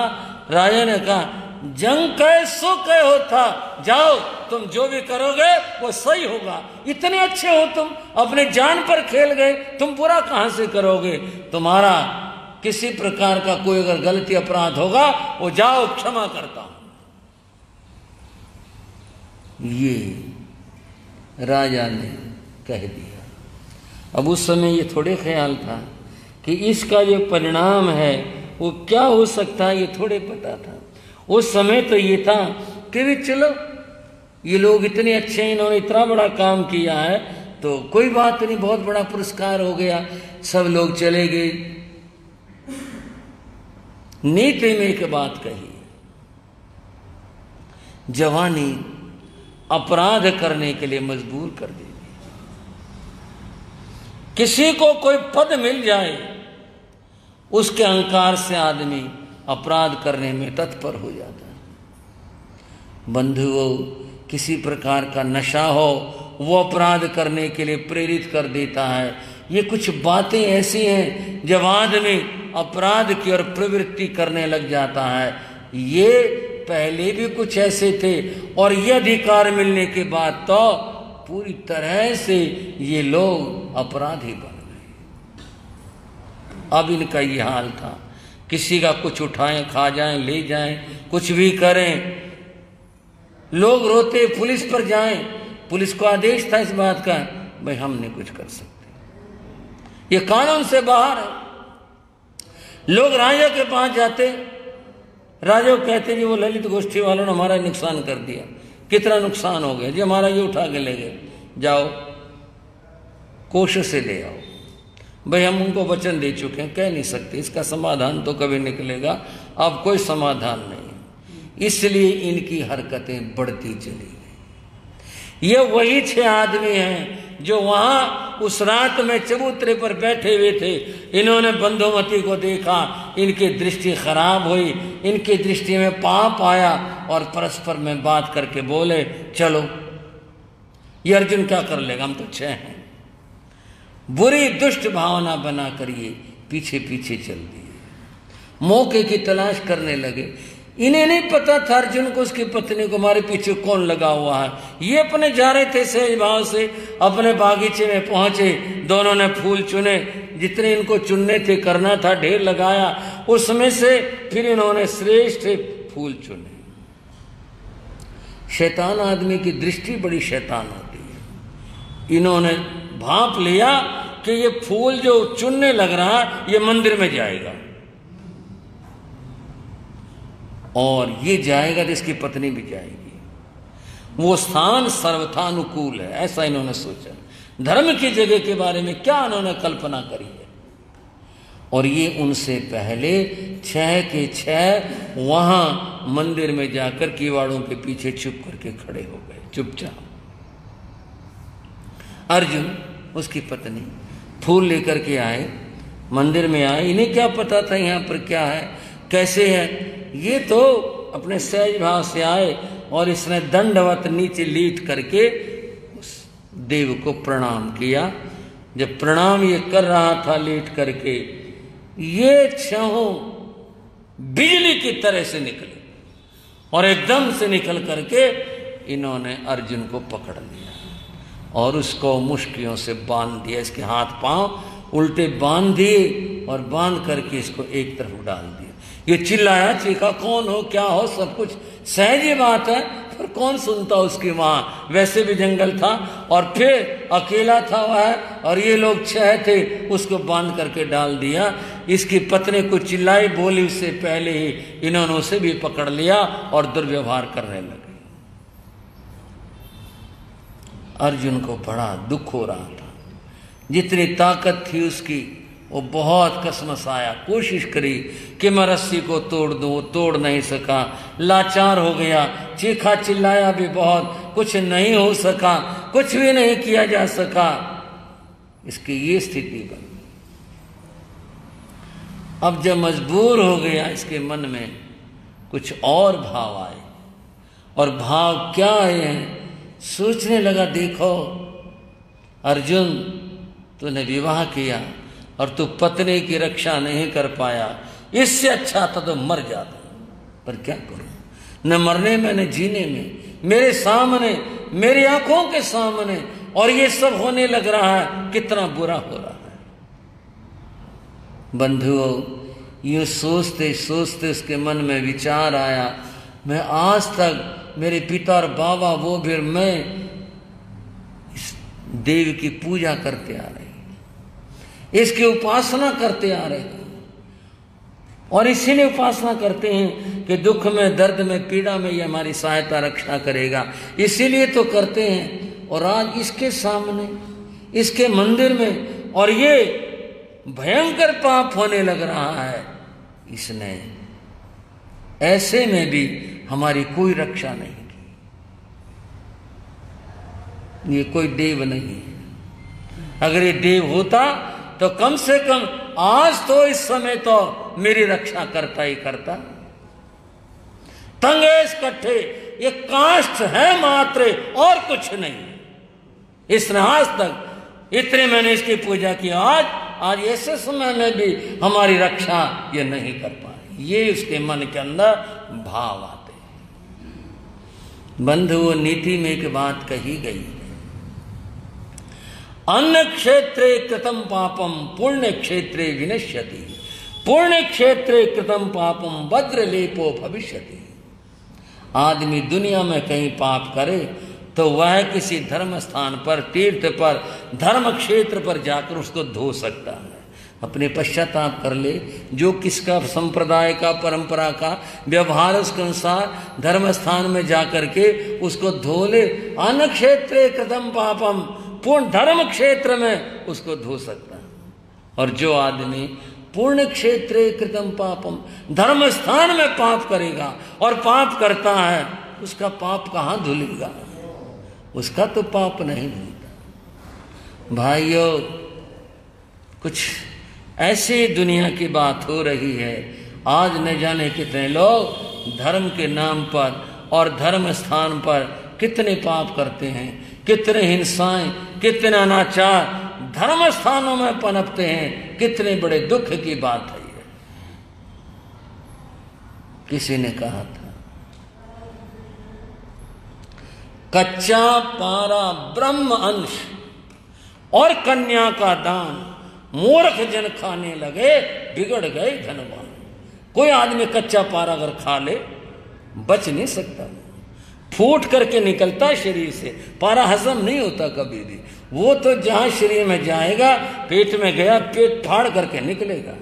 राजा ने कहा जंग कहे सो कहे होता, जाओ तुम जो भी करोगे वो सही होगा, इतने अच्छे हो तुम, अपने जान पर खेल गए, तुम बुरा कहां से करोगे, तुम्हारा किसी प्रकार का कोई अगर गलती अपराध होगा वो जाओ क्षमा करता हूं। ये राजा ने कह दिया। अब उस समय ये थोड़े ख्याल था कि इसका जो परिणाम है वो क्या हो सकता है, ये थोड़े पता था। उस समय तो ये था कि भी चलो ये लोग इतने अच्छे हैं, इन्होंने इतना बड़ा काम किया है तो कोई बात नहीं, बहुत बड़ा पुरस्कार हो गया, सब लोग चले गए। नीति में एक बात कही, जवानी अपराध करने के लिए मजबूर कर देगी। किसी को कोई पद मिल जाए उसके अहंकार से आदमी अपराध करने में तत्पर हो जाता है। बंधुओं, किसी प्रकार का नशा हो वो अपराध करने के लिए प्रेरित कर देता है। ये कुछ बातें ऐसी हैं जब आदमी अपराध की ओर प्रवृत्ति करने लग जाता है। ये पहले भी कुछ ऐसे थे और ये अधिकार मिलने के बाद तो पूरी तरह से ये लोग अपराधी बन गए। अब इनका ये हाल था, किसी का कुछ उठाएं, खा जाएं, ले जाएं, कुछ भी करें, लोग रोते, पुलिस पर जाएं, पुलिस को आदेश था इस बात का, भाई हम नहीं कुछ कर सकते, ये कानून से बाहर है। लोग राजा के पास जाते, राजा कहते जी वो ललित गोष्ठी वालों ने हमारा नुकसान कर दिया। कितना नुकसान हो गया जी, हमारा ये उठा के ले गए, जाओ कोष से ले आओ। भाई हम उनको वचन दे चुके हैं, कह नहीं सकते, इसका समाधान तो कभी निकलेगा, अब कोई समाधान नहीं। इसलिए इनकी हरकतें बढ़ती चली गई। ये वही 6 आदमी हैं जो वहां उस रात में चबूतरे पर बैठे हुए थे। इन्होंने बंधुमती को देखा, इनकी दृष्टि खराब हुई, इनकी दृष्टि में पाप आया और परस्पर में बात करके बोले चलो ये अर्जुन क्या कर लेगा, हम तो 6 हैं। बुरी दुष्ट भावना बना कर ये पीछे पीछे चल दिए, मौके की तलाश करने लगे। इन्हें नहीं पता था अर्जुन को, उसकी पत्नी को हमारे पीछे कौन लगा हुआ है। ये अपने जा रहे थे सहज भाव से, अपने बागीचे में पहुंचे, दोनों ने फूल चुने, जितने इनको चुनने थे, करना था, ढेर लगाया, उसमें से फिर इन्होंने श्रेष्ठ फूल चुने। शैतान आदमी की दृष्टि बड़ी शैतान होती है। इन्होंने भांप लिया कि ये फूल जो चुनने लग रहा है ये मंदिर में जाएगा, और ये जाएगा तो इसकी पत्नी भी जाएगी, वो स्थान सर्वथा अनुकूल है, ऐसा इन्होंने सोचा। धर्म की जगह के बारे में क्या इन्होंने कल्पना करी है। और ये उनसे पहले 6 के 6 वहां मंदिर में जाकर किवाड़ों के पीछे चुप करके खड़े हो गए, चुपचाप। अर्जुन, उसकी पत्नी फूल लेकर के आए, मंदिर में आए। इन्हें क्या पता था यहाँ पर क्या है, कैसे है। ये तो अपने सहज भाव से आए और इसने दंडवत नीचे लेट करके उस देव को प्रणाम किया। जब प्रणाम ये कर रहा था लेट करके, ये 6 बिजली की तरह से निकले और एकदम से निकल करके इन्होंने अर्जुन को पकड़ लिया और उसको मुश्किलों से बांध दिया। इसके हाथ पांव उल्टे बांध दिए और बांध करके इसको एक तरफ डाल दिया। ये चिल्लाया, चीखा, कौन हो, क्या हो, सब कुछ सहज ही बात है, पर कौन सुनता उसकी। वहां वैसे भी जंगल था और फिर अकेला था वह, और ये लोग 6 थे, उसको बांध करके डाल दिया। इसकी पत्नी को चिल्लाई, बोली उससे पहले ही इन्होंने उसे भी पकड़ लिया और दुर्व्यवहार करने लगे। अर्जुन को बड़ा दुख हो रहा था, जितनी ताकत थी उसकी वो बहुत कसमस आया, कोशिश करी कि मैं रस्सी को तोड़ दूं, वो तोड़ नहीं सका, लाचार हो गया, चीखा चिल्लाया भी बहुत, कुछ नहीं हो सका, कुछ भी नहीं किया जा सका। इसकी ये स्थिति बनी। अब जब मजबूर हो गया, इसके मन में कुछ और भाव आए, और भाव क्या आए हैं, सोचने लगा, देखो अर्जुन, तूने विवाह किया और तू पत्नी की रक्षा नहीं कर पाया, इससे अच्छा था तो मर जाता, पर क्या करूं, न मरने में न जीने में, मेरे सामने, मेरी आंखों के सामने, और ये सब होने लग रहा है, कितना बुरा हो रहा है। बंधुओं, यूं सोचते सोचते उसके मन में विचार आया, मैं आज तक मेरे पिता और बाबा, वो भी मैं इस देव की पूजा करते आ रहे, इसकी उपासना करते आ रहे हैं, और इसीलिए उपासना करते हैं कि दुख में, दर्द में, पीड़ा में ये हमारी सहायता, रक्षा करेगा, इसीलिए तो करते हैं। और आज इसके सामने, इसके मंदिर में, और ये भयंकर पाप होने लग रहा है, इसने ऐसे में भी हमारी कोई रक्षा नहीं की। ये कोई देव नहीं है। अगर ये देव होता तो कम से कम आज तो, इस समय तो मेरी रक्षा करता ही करता। तंगेश कट्ठे, ये काष्ठ है मात्र, और कुछ नहीं। इसने आज तक इतने मैंने इसकी पूजा की, आज ऐसे समय में भी हमारी रक्षा ये नहीं कर पाए। ये उसके मन के अंदर भाव आते हैं। बंधुओं, नीति में एक बात कही गई है, अन्न क्षेत्रे कृतम पापम पुण्य क्षेत्रे विनश्यति, पुण्य क्षेत्रे कृतम पापम वज्रलेपो भविष्यति। आदमी दुनिया में कहीं पाप करे तो वह किसी धर्म स्थान पर, तीर्थ पर, धर्म क्षेत्र पर जाकर उसको धो सकता है। अपने पश्चाताप कर ले, जो किसका संप्रदाय का, परंपरा का व्यवहार, उसके अनुसार धर्म स्थान में जाकर के उसको धो ले। अन्न क्षेत्रे कृतम पापम, पूर्ण धर्म क्षेत्र में उसको धो सकता है। और जो आदमी पूर्ण क्षेत्रे कृतम पापम, धर्म स्थान में पाप करेगा और पाप करता है, उसका पाप कहाँ धुलेगा, उसका तो पाप नहीं धुलता। भाइयों, कुछ ऐसी दुनिया की बात हो रही है, आज न जाने कितने लोग धर्म के नाम पर और धर्म स्थान पर कितने पाप करते हैं, कितने हिंसाएं, कितने अनाचार धर्म स्थानों में पनपते हैं। कितने बड़े दुख की बात है ये। किसी ने कहा था, कच्चा पारा ब्रह्म अंश और कन्या का दान, मूर्ख जन खाने लगे, बिगड़ गए धनवान। कोई आदमी कच्चा पारा अगर खा ले, बच नहीं सकता, फूट करके निकलता शरीर से, पारा हजम नहीं होता कभी भी। वो तो जहां शरीर में जाएगा, पेट में गया, पेट फाड़ करके निकलेगा।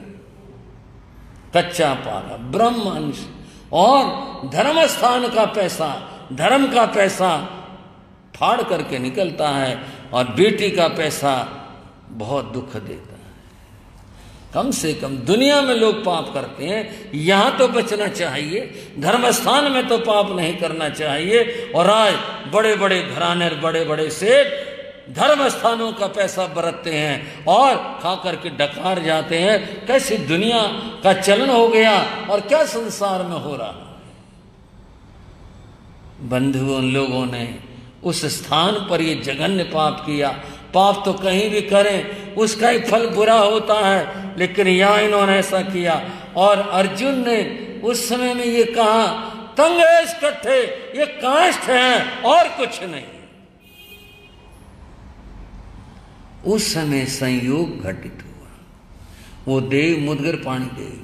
कच्चा पारा ब्रह्म अंश और धर्म स्थान का पैसा, धर्म का पैसा फाड़ करके निकलता है, और बेटी का पैसा बहुत दुख देता है। कम से कम दुनिया में लोग पाप करते हैं, यहां तो बचना चाहिए, धर्म स्थान में तो पाप नहीं करना चाहिए। और आज बड़े बड़े घराने, बड़े बड़े सेठ धर्म स्थानों का पैसा बरतते हैं और खा करके डकार जाते हैं। कैसी दुनिया का चलन हो गया और क्या संसार में हो रहा। बंधुओं, लोगों ने उस स्थान पर ये जघन्य पाप किया। पाप तो कहीं भी करें उसका ही फल बुरा होता है, लेकिन यहां इन्होंने ऐसा किया। और अर्जुन ने उस समय में ये कहा, तंगेश कट्ठे, ये काष्ठ है और कुछ नहीं। उस समय संयोग घटित हुआ। वो देव मुदगर पाणी देव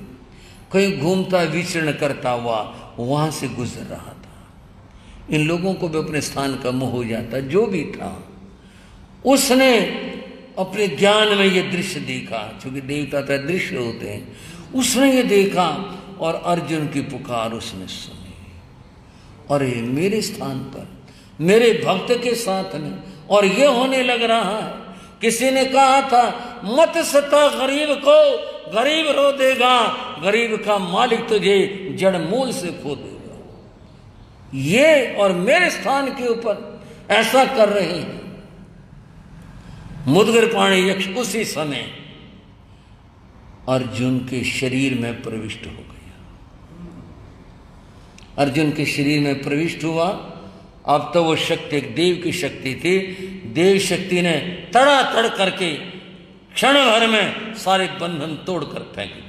कहीं घूमता विचरण करता हुआ वहां से गुजर रहा था। इन लोगों को भी अपने स्थान का मोह हो जाता, जो भी था। उसने अपने ज्ञान में ये दृश्य देखा, क्योंकि देवता तो दृश्य होते हैं। उसने ये देखा और अर्जुन की पुकार उसने सुनी, अरे मेरे स्थान पर, मेरे भक्त के साथ में, और ये होने लग रहा है। किसी ने कहा था मत सता गरीब को, गरीब रो देगा, गरीब का मालिक तुझे जड़ मूल से खो देगा। ये और मेरे स्थान के ऊपर ऐसा कर रहे हैं। मुदगर पाणी यक्ष उसी समय अर्जुन के शरीर में प्रविष्ट हो गया। अर्जुन के शरीर में प्रविष्ट हुआ। अब तो वो शक्ति एक देव की शक्ति थी। देव शक्ति ने तड़ातड़ करके क्षण भर में सारे बंधन तोड़कर फेंक दिए।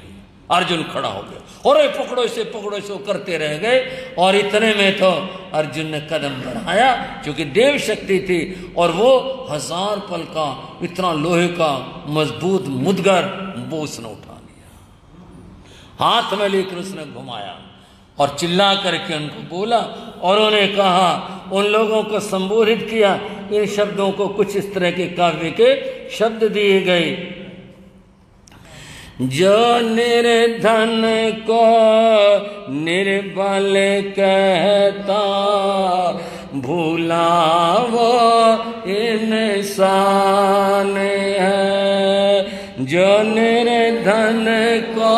अर्जुन खड़ा हो गया, और पकड़ो इसे करते रह गए। और इतने में तो अर्जुन ने कदम बढ़ाया, क्योंकि देव शक्ति थी, और वो 1000 पल का इतना लोहे का मजबूत मुदगर वो उसने उठा लिया, हाथ में लेकर उसने घुमाया और चिल्ला करके उनको बोला। और उन्होंने कहा, उन लोगों को संबोधित किया। इन शब्दों को कुछ इस तरह के काव्य के शब्द दिए गए। जो निर्धन को निर्बल कहता, भूला वो इंसान है। जो निर्धन को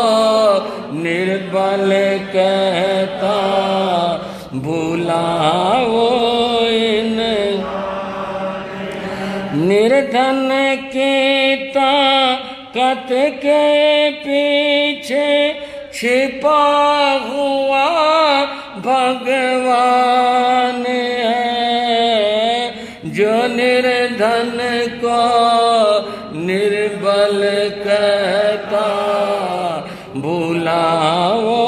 निर्बल कहता, भूला वो निर्धन की ताकत के पीछे छिपा हुआ भगवान है। जो निर्धन को निर्बल कहता, भूला वो।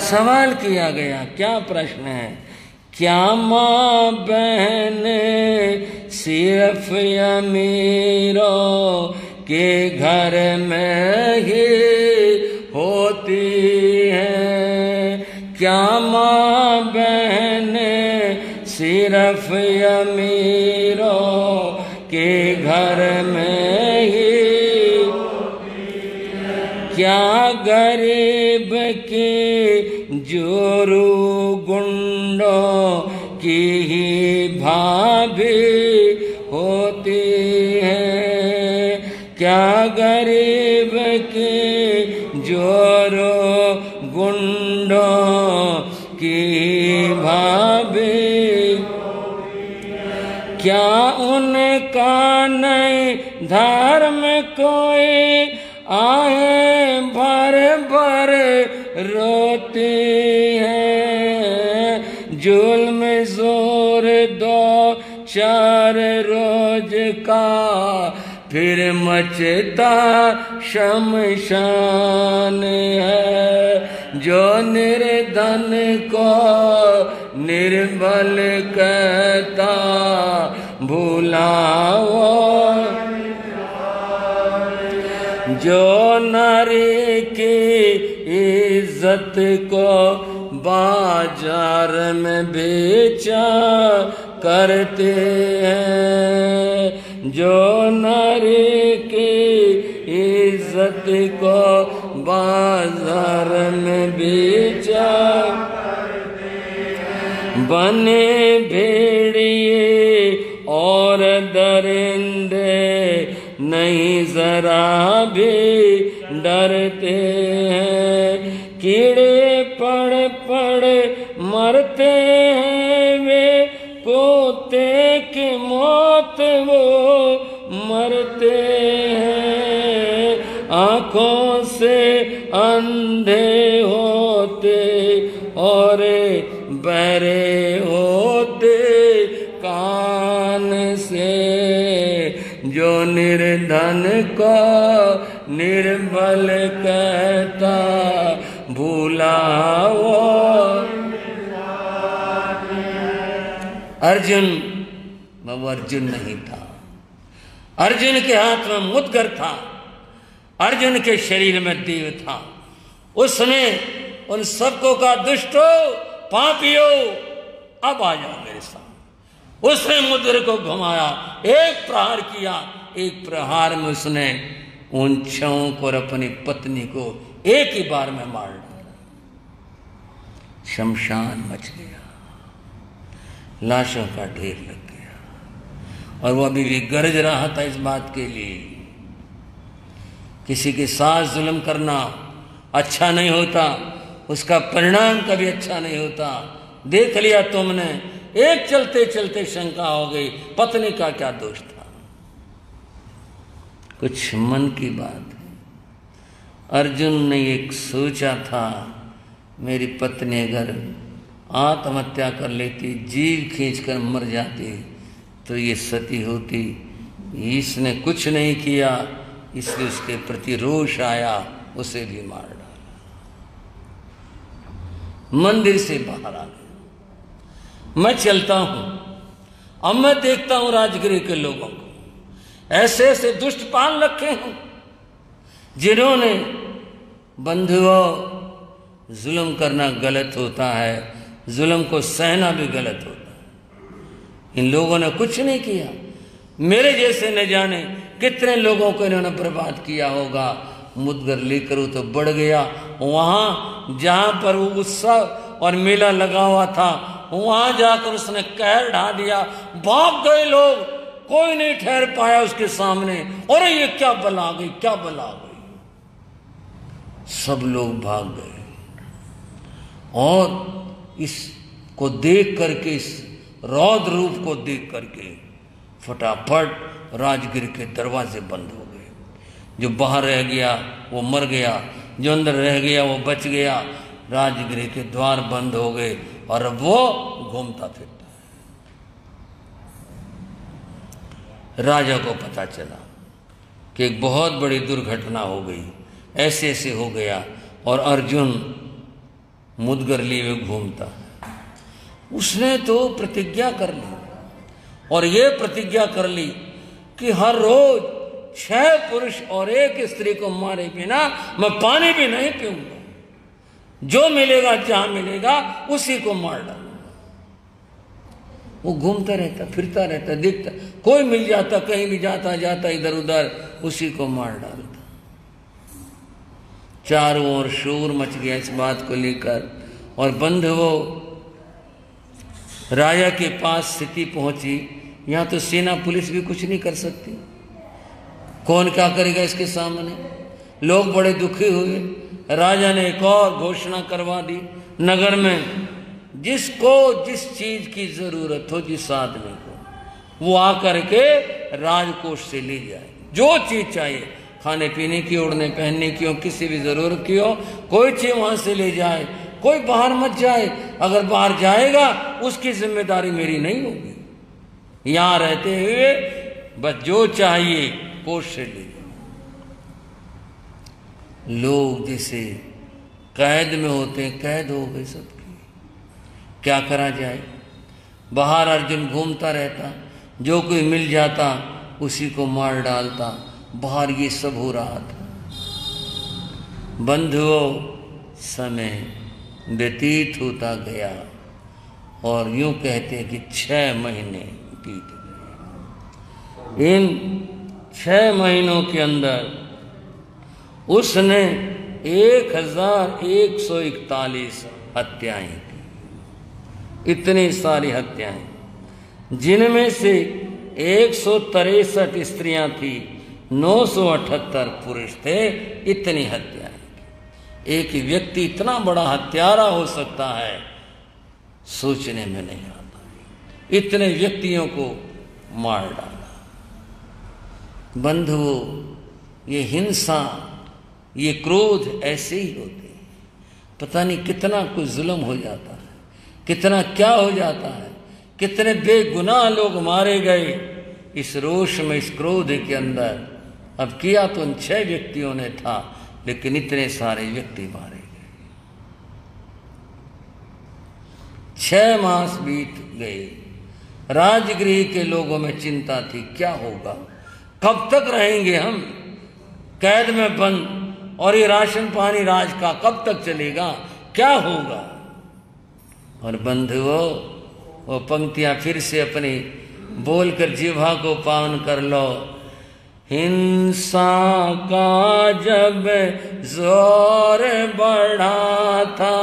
सवाल किया गया, क्या प्रश्न है? क्या माँ बहन सिर्फ अमीरों के घर में ही होती है? क्या माँ बहन सिर्फ अमीरों के घर में ही? क्या गरीब की जोरू गुंडों की ही भाभी होती है? क्या गरीब की जोरू गुंडों की भाभी? क्या उनका नहीं धर्म कोई आए भर भर रोती है? जुल्म जोर 2-4 रोज का, फिर मचता शमशान है। जो निर्धन को निर्बल कहता, भूला वो। जो नारी की इज्जत को बाजार में बेचा करते हैं, जो नारी की इज्जत को बाजार में बेचा, बने भेड़िए और दरिंदे नहीं जरा भी डरते हैं। कीड़े पड़ पड़ मरते हैं वे, पोते की मौत वो मरते हैं। आँखों से अंधे होते और बहरे होते कान से। जो निर्धन को निर्बल कहता, भूला वो। अर्जुन वो अर्जुन नहीं था। अर्जुन के हाथ में मुदगर था, अर्जुन के शरीर में देव था। उसने उन सबको कहा, दुष्टो पापियो अब आ जाओ मेरे साथ। उसने मुद्र को घुमाया, एक प्रहार किया। एक प्रहार में उसने उन 6 को और अपनी पत्नी को एक ही बार में मार डाला। शमशान मच गया, लाशों का ढेर लग गया। और वो अभी भी गरज रहा था इस बात के लिए। किसी के साथ जुल्म करना अच्छा नहीं होता, उसका परिणाम कभी अच्छा नहीं होता। देख लिया तुमने, एक चलते चलते शंका हो गई, पत्नी का क्या दोष था। कुछ मन की बात है। अर्जुन ने एक सोचा था, मेरी पत्नी अगर आत्महत्या कर लेती, जीव खींचकर मर जाती, तो ये सती होती। इसने कुछ नहीं किया, इसलिए उसके प्रति रोष आया, उसे भी मार डाला। मंदिर से बाहर आ गया। मैं चलता हूं, अब मैं देखता हूं राजगृह के लोगों को, ऐसे ऐसे दुष्ट पाल रखे हैं जिन्होंने, बंधुओं जुल्म करना गलत होता है, जुल्म को सहना भी गलत होता है। इन लोगों ने कुछ नहीं किया, मेरे जैसे न जाने कितने लोगों को इन्होंने बर्बाद किया होगा। मुदगर लेकर वो तो बढ़ गया, वहां जहां पर वो उत्सव और मेला लगा हुआ था, वहां जाकर उसने कहर ढा दिया। भाग गए लोग, कोई नहीं ठहर पाया उसके सामने। अरे ये क्या बला आ गई, क्या बला आ गई। सब लोग भाग गए और इसको देख करके, इस रौद्र रूप को देख करके फटाफट राजगृह के दरवाजे बंद हो गए। जो बाहर रह गया वो मर गया, जो अंदर रह गया वो बच गया। राजगृह के द्वार बंद हो गए और अब वो घूमता फिरता है। राजा को पता चला कि एक बहुत बड़ी दुर्घटना हो गई, ऐसे ऐसे हो गया, और अर्जुन मुदगर लिए हुए घूमता है। उसने तो प्रतिज्ञा कर ली, और ये प्रतिज्ञा कर ली कि हर रोज 6 पुरुष और 1 स्त्री को मारे बिना मैं पानी भी नहीं पीऊंगा। जो मिलेगा, जहां मिलेगा, उसी को मार डालूंगा। वो घूमता रहता, फिरता रहता, दिखता, कोई मिल जाता, कहीं भी जाता जाता इधर उधर, उसी को मार डालता। चारों ओर शोर मच गया इस बात को लेकर, और बंधुओं राजा के पास स्थिति पहुंची, यहां तो सेना पुलिस भी कुछ नहीं कर सकती। कौन क्या करेगा इसके सामने। लोग बड़े दुखी हुए। राजा ने एक और घोषणा करवा दी नगर में, जिसको जिस चीज की जरूरत हो, जिस आदमी को, वो आकर के राजकोष से ले जाए। जो चीज चाहिए, खाने पीने की, ओढ़ने पहनने की हो, किसी भी जरूरत की हो, कोई चीज वहां से ले जाए। कोई बाहर मत जाए, अगर बाहर जाएगा उसकी जिम्मेदारी मेरी नहीं होगी। यहां रहते हुए बस जो चाहिए कोष से ले। लोग जैसे कैद में होते हैं, कैद हो गए सबकी, क्या करा जाए। बाहर अर्जुन घूमता रहता, जो कोई मिल जाता उसी को मार डालता। बाहर ये सब हो रहा था। बंधुओं समय व्यतीत होता गया, और यूं कहते हैं कि 6 महीने बीत गए। इन 6 महीनों के अंदर उसने 1141 हत्याएं की। इतनी सारी हत्याएं, जिनमें से 163 स्त्रियां थी, 978 पुरुष थे। इतनी हत्याएं की। एक ही व्यक्ति इतना बड़ा हत्यारा हो सकता है, सोचने में नहीं आता। इतने व्यक्तियों को मार डाला। बंधुओं, ये हिंसा, ये क्रोध ऐसे ही होते हैं। पता नहीं कितना कुछ जुल्म हो जाता है, कितना क्या हो जाता है, कितने बेगुनाह लोग मारे गए इस रोष में, इस क्रोध के अंदर। अब किया तो उन 6 व्यक्तियों ने था, लेकिन इतने सारे व्यक्ति मारे गए। 6 मास बीत गए। राजगृह के लोगों में चिंता थी, क्या होगा, कब तक रहेंगे हम कैद में बंद, और ये राशन पानी राज का कब तक चलेगा, क्या होगा। और बंधुओं, वो पंक्तियां फिर से अपनी बोलकर जिह्वा को पावन कर लो। हिंसा का जब जोर बढ़ा था,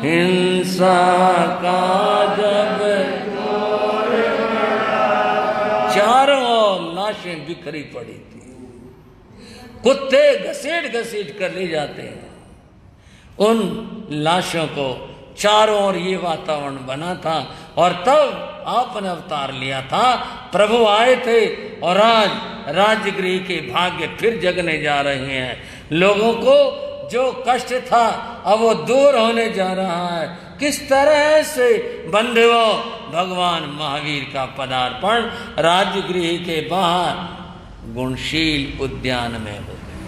हिंसा का जब जोर बढ़ा था, लाशें बिखरी पड़ी थी। कुत्ते घसीट घसीट कर ले जाते हैं उन लाशों को। चारों ओर ये वातावरण बना था और तब आपने अवतार लिया था। प्रभु आए थे और आज राजगृह के भाग्य फिर जगने जा रहे हैं। लोगों को जो कष्ट था अब वो दूर होने जा रहा है। किस तरह से बंधुओं भगवान महावीर का पदार्पण राजगृह के बाहर गुणशील उद्यान में हो गया।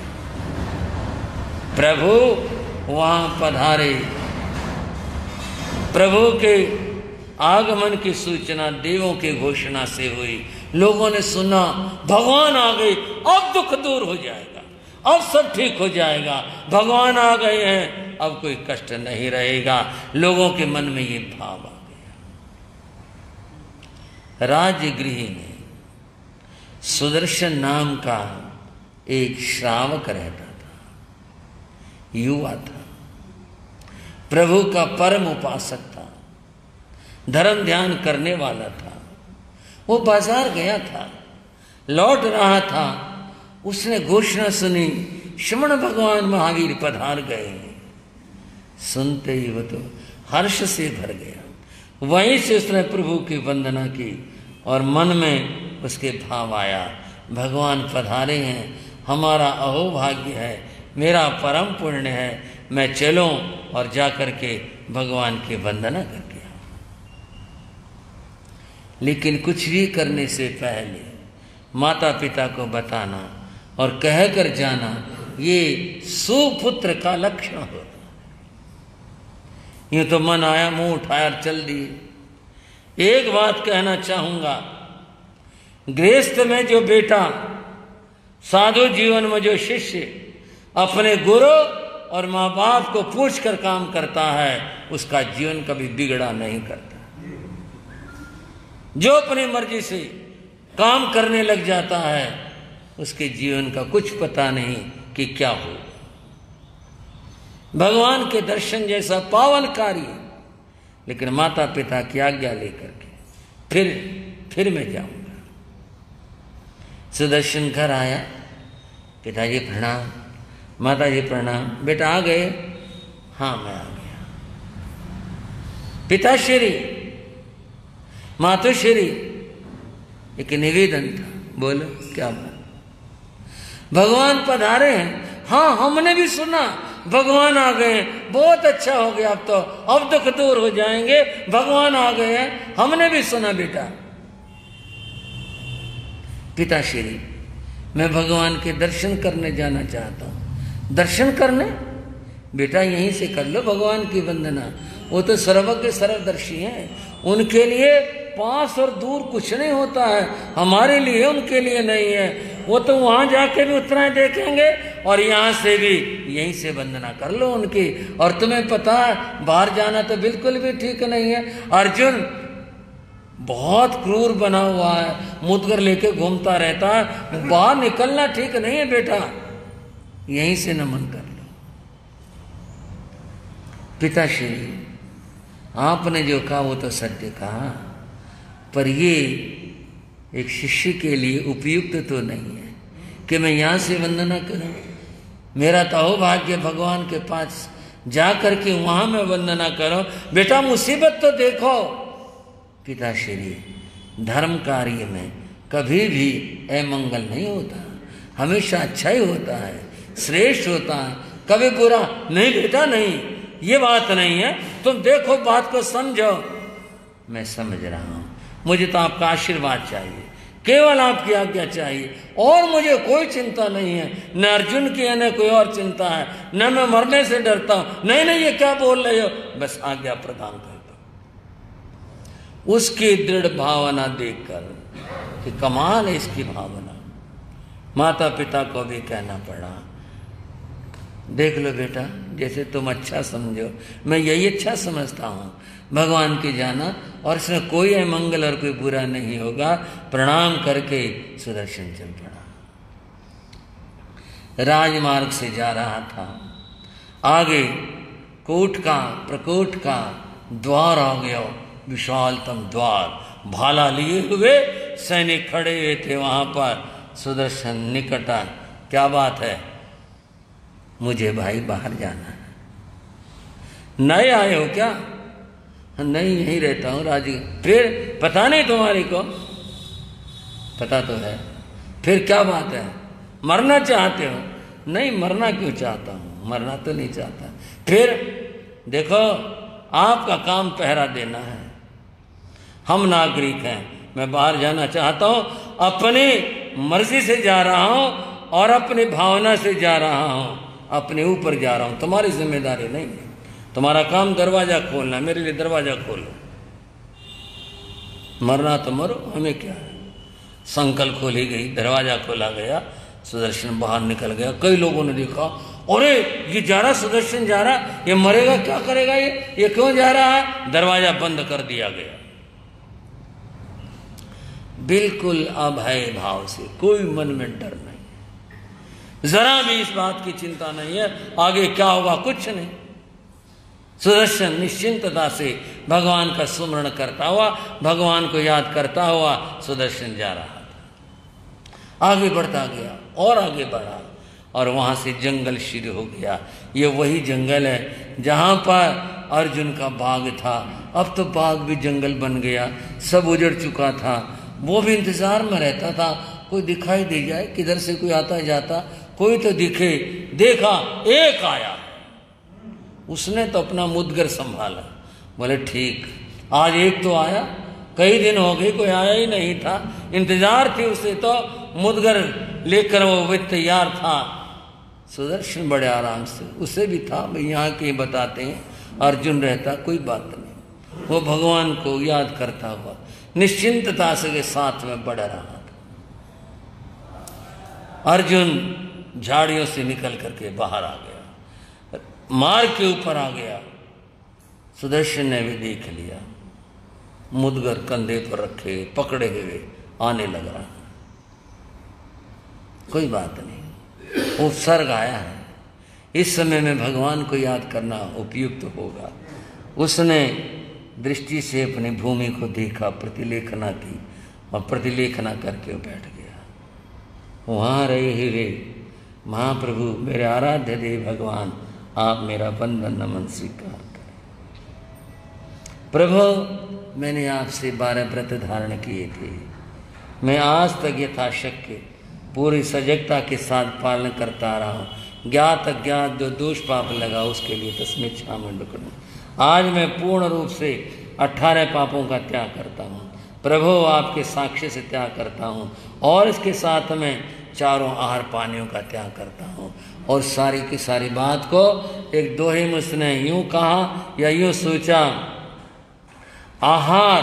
प्रभु वहां पधारे। प्रभु के आगमन की सूचना देवों की घोषणा से हुई। लोगों ने सुना भगवान आ गए, अब दुख दूर हो जाएगा, अब सब ठीक हो जाएगा, भगवान आ गए हैं, अब कोई कष्ट नहीं रहेगा। लोगों के मन में ये भाव आ गया। राजगृह में सुदर्शन नाम का एक श्रावक रहता था, युवा था, प्रभु का परम उपासक था, धर्म ध्यान करने वाला था। वो बाजार गया था, लौट रहा था, उसने घोषणा सुनी श्रमण भगवान महावीर पधार गए। सुनते ही वो तो हर्ष से भर गया। वहीं से उसने प्रभु की वंदना की और मन में उसके भाव आया, भगवान पधारे हैं, हमारा अहोभाग्य है, मेरा परम पुण्य है, मैं चलूं और जाकर के भगवान की वंदना करके। लेकिन कुछ भी करने से पहले माता पिता को बताना और कहकर जाना ये सुपुत्र का लक्षण होता है। यूं तो मन आया मुंह उठाया और चल दिए। एक बात कहना चाहूंगा, गृहस्थ में जो बेटा, साधु जीवन में जो शिष्य अपने गुरु और माँ बाप को पूछ कर काम करता है, उसका जीवन कभी बिगड़ा नहीं करता। जो अपनी मर्जी से काम करने लग जाता है, उसके जीवन का कुछ पता नहीं कि क्या हो। भगवान के दर्शन जैसा पावन कार्य, लेकिन माता पिता की आज्ञा लेकर के फिर मैं जाऊंगा। सुदर्शन घर आया, पिताजी प्रणाम, माताजी प्रणाम। बेटा आ गए? हाँ मैं आ गया। पिताश्री, मातोश्री, एक निवेदन था। बोलो क्या बात? भगवान पधारे हैं। हाँ हमने भी सुना, भगवान आ गए, बहुत अच्छा हो गया, अब दुख दूर हो जाएंगे, भगवान आ गए हैं, हमने भी सुना बेटा। पिताश्री, मैं भगवान के दर्शन करने जाना चाहता हूं। दर्शन करने? बेटा यहीं से कर लो भगवान की वंदना, वो तो सर्वज्ञ सर्वदर्शी हैं, उनके लिए पास और दूर कुछ नहीं होता है, हमारे लिए उनके लिए नहीं है। वो तो वहां जाके भी उतना ही देखेंगे और यहां से भी यहीं से वंदना कर लो उनकी। और तुम्हें पता है बाहर जाना तो बिल्कुल भी ठीक नहीं है। अर्जुन बहुत क्रूर बना हुआ है, मुदगर लेके घूमता रहता है, बाहर निकलना ठीक नहीं है बेटा, यहीं से नमन कर लो। पिताश्री, आपने जो कहा वो तो सत्य कहा, पर ये एक शिष्य के लिए उपयुक्त तो नहीं है कि मैं यहां से वंदना करूं। मेरा तो अहोभाग्य भगवान के पास जा करके वहां मैं वंदना करूं। बेटा मुसीबत तो देखो। पिताश्री, धर्म कार्य में कभी भी अमंगल नहीं होता, हमेशा अच्छा ही होता है, श्रेष्ठ होता है, कभी बुरा नहीं। बेटा नहीं, ये बात नहीं है, तुम देखो बात को समझो। मैं समझ रहा हूं, मुझे तो आपका आशीर्वाद चाहिए, केवल आपकी आज्ञा चाहिए, और मुझे कोई चिंता नहीं है, न अर्जुन की है न कोई और चिंता है, न मैं मरने से डरता हूं। नहीं नहीं, ये क्या बोल रहे हो, बस आज्ञा प्रदान कर दो। उसकी दृढ़ भावना देखकर कि कमाल है इसकी भावना, माता पिता को भी कहना पड़ा, देख लो बेटा जैसे तुम अच्छा समझो, मैं यही अच्छा समझता हूँ, भगवान के जाना और इसमें कोई अमंगल और कोई बुरा नहीं होगा। प्रणाम करके सुदर्शन चल पड़ा। राजमार्ग से जा रहा था, आगे कोट का प्रकोट का द्वार आ गया, विशालतम द्वार, भाला लिए हुए सैनिक खड़े हुए थे वहां पर। सुदर्शन निकट आए, क्या बात है? मुझे भाई बाहर जाना है। नए आए हो क्या? नहीं, यहीं रहता हूँ राजगीर। फिर पता नहीं तुम्हारी को? पता तो है। फिर क्या बात है? मरना चाहते हो? नहीं, मरना क्यों चाहता हूँ, मरना तो नहीं चाहता। फिर देखो, आपका काम पहरा देना है, हम नागरिक हैं, मैं बाहर जाना चाहता हूँ, अपनी मर्जी से जा रहा हूँ और अपनी भावना से जा रहा हूँ, अपने ऊपर जा रहा हूँ, तुम्हारी जिम्मेदारी नहीं है। तुम्हारा काम दरवाजा खोलना, मेरे लिए दरवाजा खोलो। मरना तो मरो, हमें क्या है। संकल खोली गई, दरवाजा खोला गया, सुदर्शन बाहर निकल गया। कई लोगों ने देखा, अरे ये जा रहा, सुदर्शन जा रहा, ये मरेगा, क्या करेगा, ये क्यों जा रहा है? दरवाजा बंद कर दिया गया। बिल्कुल अभय भाव से, कोई मन में डर नहीं, जरा भी इस बात की चिंता नहीं है आगे क्या होगा, कुछ नहीं। सुदर्शन निश्चिंतता से भगवान का स्मरण करता हुआ, भगवान को याद करता हुआ सुदर्शन जा रहा था। आगे बढ़ता गया और आगे बढ़ा, और वहां से जंगल शुरू हो गया। ये वही जंगल है जहां पर अर्जुन का बाग था। अब तो बाग भी जंगल बन गया, सब उजड़ चुका था। वो भी इंतजार में रहता था, कोई दिखाई दे जाए, किधर से कोई आता जाता, कोई तो दिखे। देखा, एक आया, उसने तो अपना मुदगर संभाला। बोले ठीक, आज एक तो आया, कई दिन हो गए कोई आया ही नहीं था, इंतजार थी उसे, तो मुदगर लेकर वो भी तैयार था। सुदर्शन बड़े आराम से, उसे भी था भाई यहाँ के बताते हैं, अर्जुन रहता, कोई बात नहीं। वो भगवान को याद करता हुआ निश्चिंतता से के साथ में बढ़ रहा था। अर्जुन झाड़ियों से निकल करके बाहर आ गया, मार्ग के ऊपर आ गया। सुदर्शन ने भी देख लिया, मुदगर कंधे पर रखे पकड़े हुए आने लग रहा। कोई बात नहीं, उपसर्ग आया है, इस समय में भगवान को याद करना उपयुक्त होगा। उसने दृष्टि से अपनी भूमि को देखा, प्रतिलेखना की, और प्रतिलेखना करके बैठ गया। वहाँ रहे हुए महाप्रभु, मेरे आराध्य देव भगवान, आप मेरा बंधन नमन स्वीकार करें। प्रभु, मैंने आपसे 12 व्रत धारण किए थे, मैं आज तक यथाशक्य पूरी सजगता के साथ पालन करता रहा हूँ। ज्ञात अज्ञात जो दोष पाप लगा उसके लिए तस्मै क्षामण्डकम्। आज मैं पूर्ण रूप से 18 पापों का त्याग करता हूँ। प्रभु, आपके साक्ष्य से त्याग करता हूँ, और इसके साथ में चारों आहार पानियों का त्याग करता हूँ। और सारी की सारी बात को एक दोहे में उसने यूं कहा या यूं सोचा, आहार,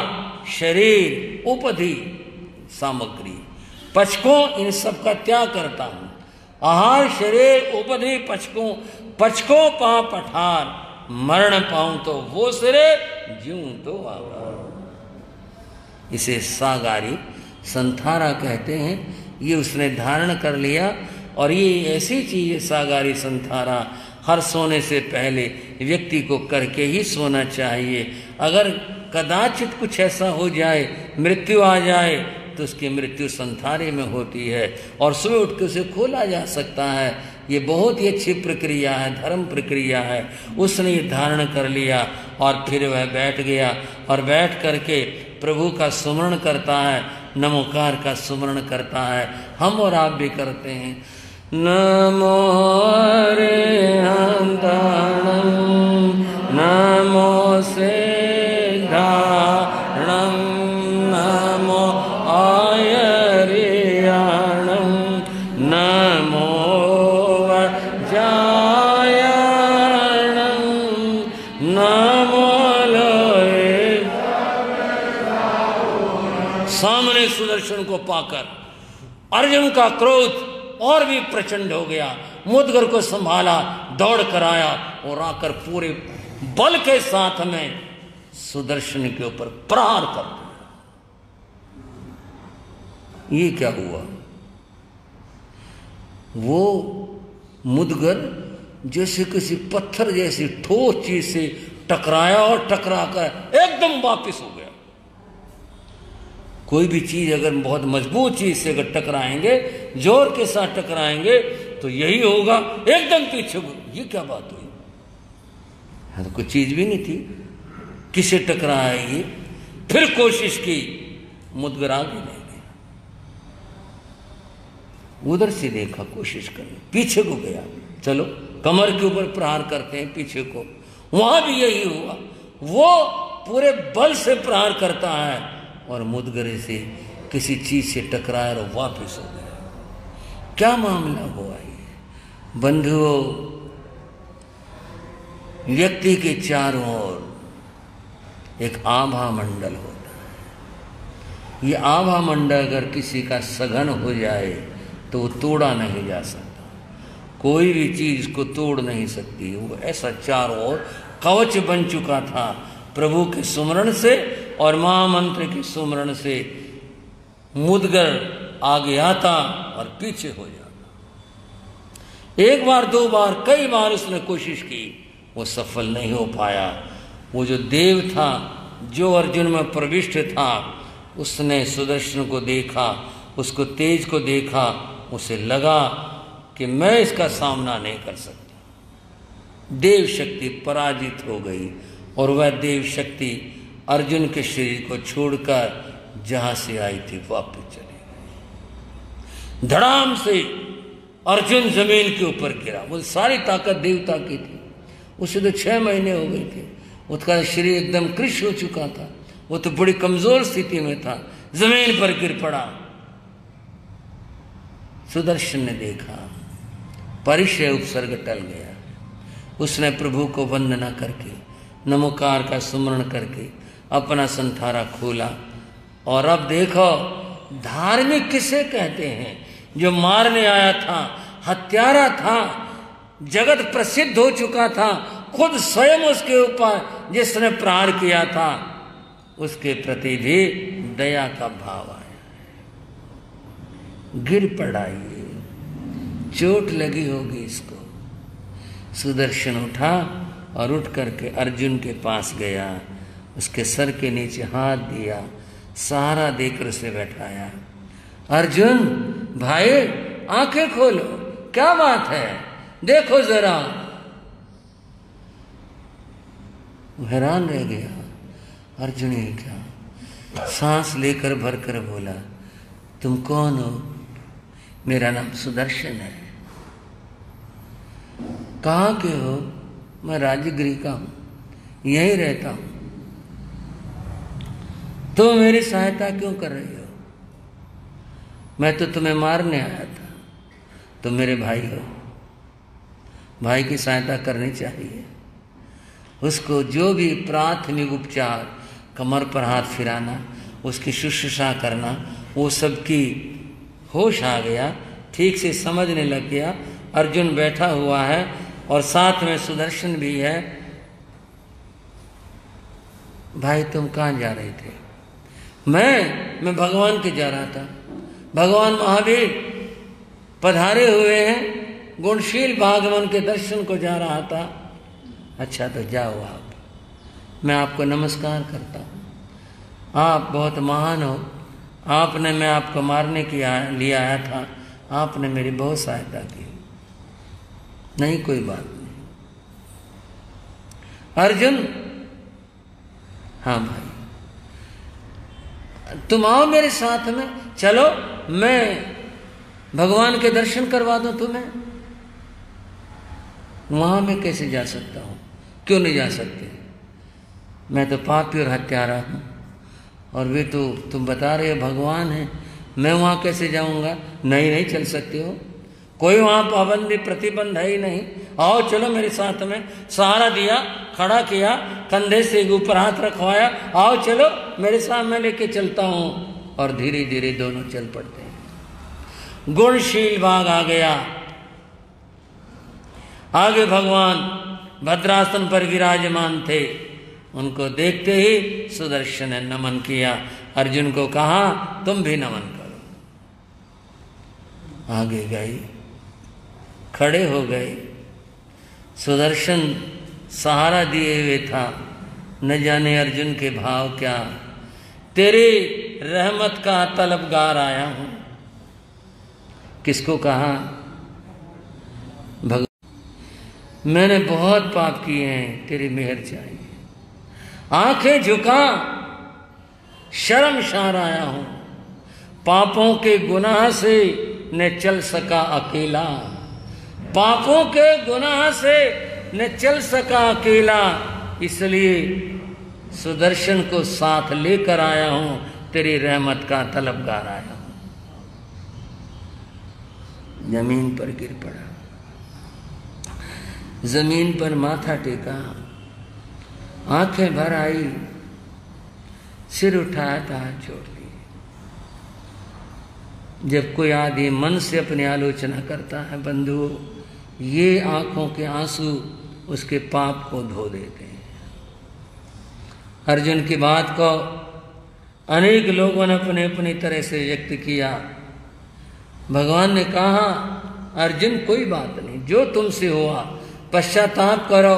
शरीर, उपधि, सामग्री, पचकों, इन सब का त्याग करता हूँ। आहार, शरीर, उपधि, पचकों पा पठार, मरण पाऊं तो वो सिरे, ज्यूं तो आवार। इसे सागारी संथारा कहते हैं। ये उसने धारण कर लिया, और ये ऐसी चीज है सागारी संथारा, हर सोने से पहले व्यक्ति को करके ही सोना चाहिए। अगर कदाचित कुछ ऐसा हो जाए, मृत्यु आ जाए, तो उसकी मृत्यु संथारे में होती है, और सुबह उठ के उसे खोला जा सकता है। ये बहुत ही अच्छी प्रक्रिया है, धर्म प्रक्रिया है। उसने ये धारण कर लिया, और फिर वह बैठ गया, और बैठ करके प्रभु का सुमरण करता है, नमोकार का सुमरण करता है। हम और आप भी करते हैं, नमो अरिहंताणं, नमो सिद्धाणं, नमो आयर्याणं, नमो वज्रायणं, नमो लोहे। सामने सुदर्शन को पाकर अर्जुन का क्रोध और भी प्रचंड हो गया। मुदगर को संभाला, दौड़ कर आया, और आकर पूरे बल के साथ में सुदर्शन के ऊपर प्रहार कर दिया। ये क्या हुआ? वो मुदगर जैसे किसी पत्थर जैसी ठोस चीज से टकराया, और टकरा कर एकदम वापिस हो गया। कोई भी चीज अगर बहुत मजबूत चीज से अगर टकराएंगे जोर के साथ टकराएंगे तो यही होगा, एकदम पीछे को। ये क्या बात हुई? तो कोई चीज भी नहीं थी, किसे टकराएगी? फिर कोशिश की, मुदगर आगे नहीं गया। उधर से देखा, कोशिश करने, पीछे को गया। चलो कमर के ऊपर प्रहार करते हैं पीछे को, वहां भी यही हुआ। वो पूरे बल से प्रहार करता है और मुदगरे से किसी चीज से टकराया और वापस हो गया। क्या मामला हुआ ये? बंधुओं, व्यक्ति के चारों ओर एक आभा मंडल होता है। ये आभा मंडल अगर किसी का सघन हो जाए तो वो तोड़ा नहीं जा सकता, कोई भी चीज को तोड़ नहीं सकती। वो ऐसा चारों ओर कवच बन चुका था प्रभु के सुमरण से और महामंत्र के सुमरण से। मुदगर आगे आता और पीछे हो जाता। एक बार, दो बार, कई बार उसने कोशिश की, वो सफल नहीं हो पाया। वो जो देव था, जो अर्जुन में प्रविष्ट था, उसने सुदर्शन को देखा, उसको तेज को देखा, उसे लगा कि मैं इसका सामना नहीं कर सकता। देव शक्ति पराजित हो गई और वह देव शक्ति अर्जुन के शरीर को छोड़कर जहां से आई थी वापस चली गई। धड़ाम से अर्जुन जमीन के ऊपर गिरा। वो सारी ताकत देवता की थी, उसे तो 6 महीने हो गए थे, उसका शरीर एकदम कृश हो चुका था, वो तो बड़ी कमजोर स्थिति में था, जमीन पर गिर पड़ा। सुदर्शन ने देखा, परिचय उपसर्ग टल गया। उसने प्रभु को वंदना करके, नमोकार का सुमरण करके अपना संथारा खोला। और अब देखो, धार्मिक किसे कहते हैं? जो मारने आया था, हत्यारा था, जगत प्रसिद्ध हो चुका था, खुद स्वयं उसके ऊपर जिसने प्रहार किया था, उसके प्रति भी दया का भाव आया। गिर पड़ा, ये चोट लगी होगी इसको। सुदर्शन उठा और उठ करके अर्जुन के पास गया, उसके सर के नीचे हाथ दिया, सहारा देकर उसे बैठाया। अर्जुन भाई, आंखें खोलो, क्या बात है, देखो जरा। हैरान रह गया अर्जुन, ये क्या? सांस लेकर भरकर बोला, तुम कौन हो? मेरा नाम सुदर्शन है। कहाँ के हो? मैं राजगिरी का हूं, यहीं रहता हूं। तुम मेरी सहायता क्यों कर रही हो? मैं तो तुम्हें मारने आया था, तुम मेरे भाई हो, भाई की सहायता करनी चाहिए। उसको जो भी प्राथमिक उपचार, कमर पर हाथ फिराना, उसकी शुश्रूषा करना, वो सबकी होश आ गया, ठीक से समझने लग गया। अर्जुन बैठा हुआ है और साथ में सुदर्शन भी है। भाई तुम कहाँ जा रहे थे? मैं भगवान के जा रहा था। भगवान महावीर पधारे हुए हैं, गुणशील भागवन के दर्शन को जा रहा था। अच्छा तो जाओ आप, मैं आपको नमस्कार करता हूँ, आप बहुत महान हो। आपने, मैं आपको मारने के लिए आया था, आपने मेरी बहुत सहायता की। नहीं कोई बात नहीं। अर्जुन, हाँ भाई, तुम आओ मेरे साथ में, चलो मैं भगवान के दर्शन करवा दूं तुम्हें। वहां मैं कैसे जा सकता हूं? क्यों नहीं जा सकते? मैं तो पापी और हत्यारा हूं, और वे तो तुम बता रहे हो भगवान है, मैं वहां कैसे जाऊंगा? नहीं नहीं चल सकते हो, कोई वहां पाबंदी प्रतिबंध है ही नहीं। आओ चलो मेरे साथ में। सहारा दिया, खड़ा किया, कंधे से ऊपर हाथ रखवाया, आओ चलो मेरे साथ, मैं लेके चलता हूं। और धीरे धीरे दोनों चल पड़ते हैं। गुणशील भाग आ गया। आगे भगवान भद्रासन पर विराजमान थे, उनको देखते ही सुदर्शन ने नमन किया। अर्जुन को कहा तुम भी नमन करो। आगे गए, खड़े हो गए। सुदर्शन सहारा दिए हुए था। न जाने अर्जुन के भाव क्या। तेरी रहमत का तलबगार आया हूं, किसको कहा? भगवान, मैंने बहुत पाप किए हैं, तेरी मेहर चाहिए। आंखें झुका, शर्मसार आया हूं, पापों के गुनाह से न चल सका अकेला, पापों के गुनाह से न चल सका अकेला, इसलिए सुदर्शन को साथ लेकर आया हूं, तेरी रहमत का तलबगार आया हूं। जमीन पर गिर पड़ा, जमीन पर माथा टेका, आंखें भर आई, सिर उठाया था, हाथ छोड़ दिए। जब कोई आदमी मन से अपनी आलोचना करता है बंधुओं, ये आंखों के आंसू उसके पाप को धो देते हैं। अर्जुन की बात को अनेक लोगों ने अपने अपनी तरह से व्यक्त किया। भगवान ने कहा, अर्जुन कोई बात नहीं, जो तुमसे हुआ पश्चाताप करो,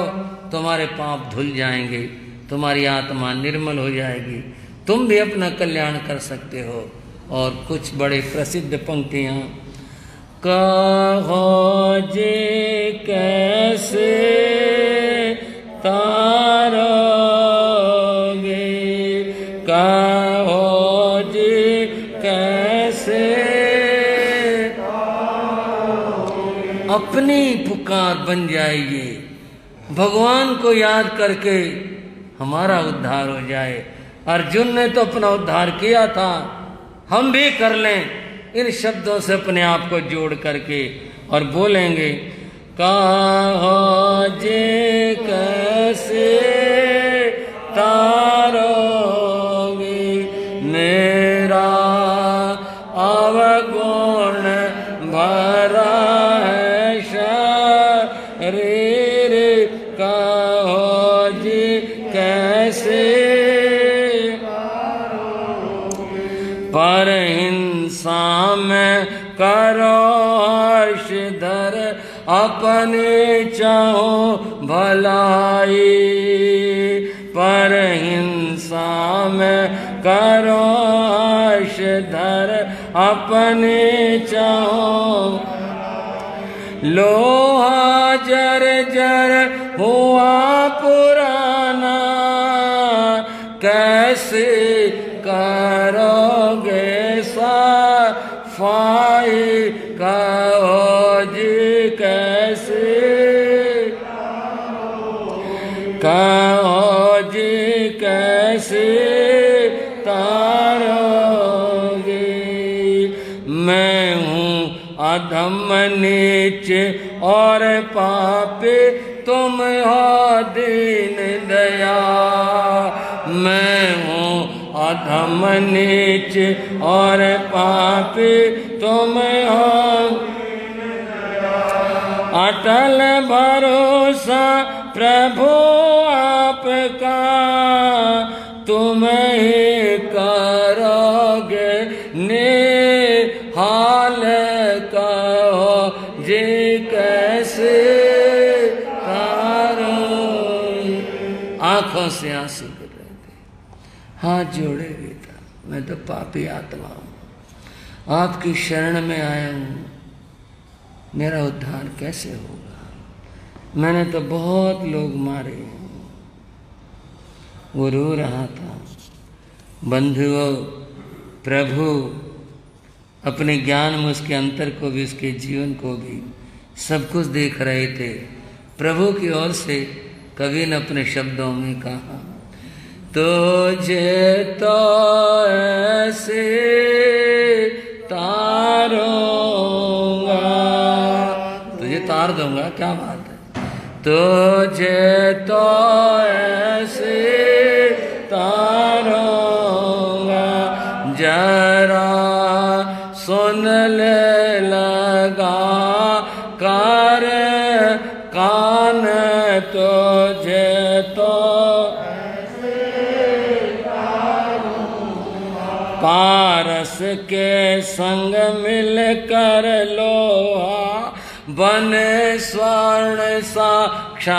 तुम्हारे पाप धुल जाएंगे, तुम्हारी आत्मा निर्मल हो जाएगी, तुम भी अपना कल्याण कर सकते हो। और कुछ बड़े प्रसिद्ध पंक्तियां, कहो जे कैसे तारोगे, कहो जे कैसे अपनी पुकार बन जाएगी, भगवान को याद करके हमारा उद्धार हो जाए। अर्जुन ने तो अपना उद्धार किया था, हम भी कर लें इन शब्दों से अपने आप को जोड़ करके और बोलेंगे, कहो जे कैसे तारोगे, मेरा अवगुण भरा है शरीर, कहो जे कैसे पर हिंसा में करो हर्ष धर, अपने चाहो भलाई, पर हिंसा में करो हर्ष धर, अपने चाहो। लोहा जर जर हुआ पुराना, कैसे करोगे सफाई, कहो जी कैसे, कहो जी कैसे तारोगे। मैं हूँ अधम नीच और पापी, तुम हो दीन दया, मैं हूँ अधम नीच और पापी, तुम हो अटल भरोसा प्रभु आपका, तुम ही करोगे निहाल, कहो जी कैसे तारो। आंखों से आंसू गिर रहे थे, हाथ जोड़े गीता, मैं तो पापी आत्मा हूँ, आपकी शरण में आया हूँ, मेरा उद्धार कैसे होगा? मैंने तो बहुत लोग मारे हैं। वो रो रहा था। बंधुओं, प्रभु अपने ज्ञान में उसके अंतर को भी, उसके जीवन को भी सब कुछ देख रहे थे। प्रभु की ओर से कवि ने अपने शब्दों में कहा, तुझे तो ऐसे तारूंगा, तुझे तार दूंगा, क्या बात है, तुझे तो ऐसे तारूंगा, जरा सुन ले लगा कर कान, तुझे तो पारस के संग मिल कर लोहा बने स्वर्ण साक्षात,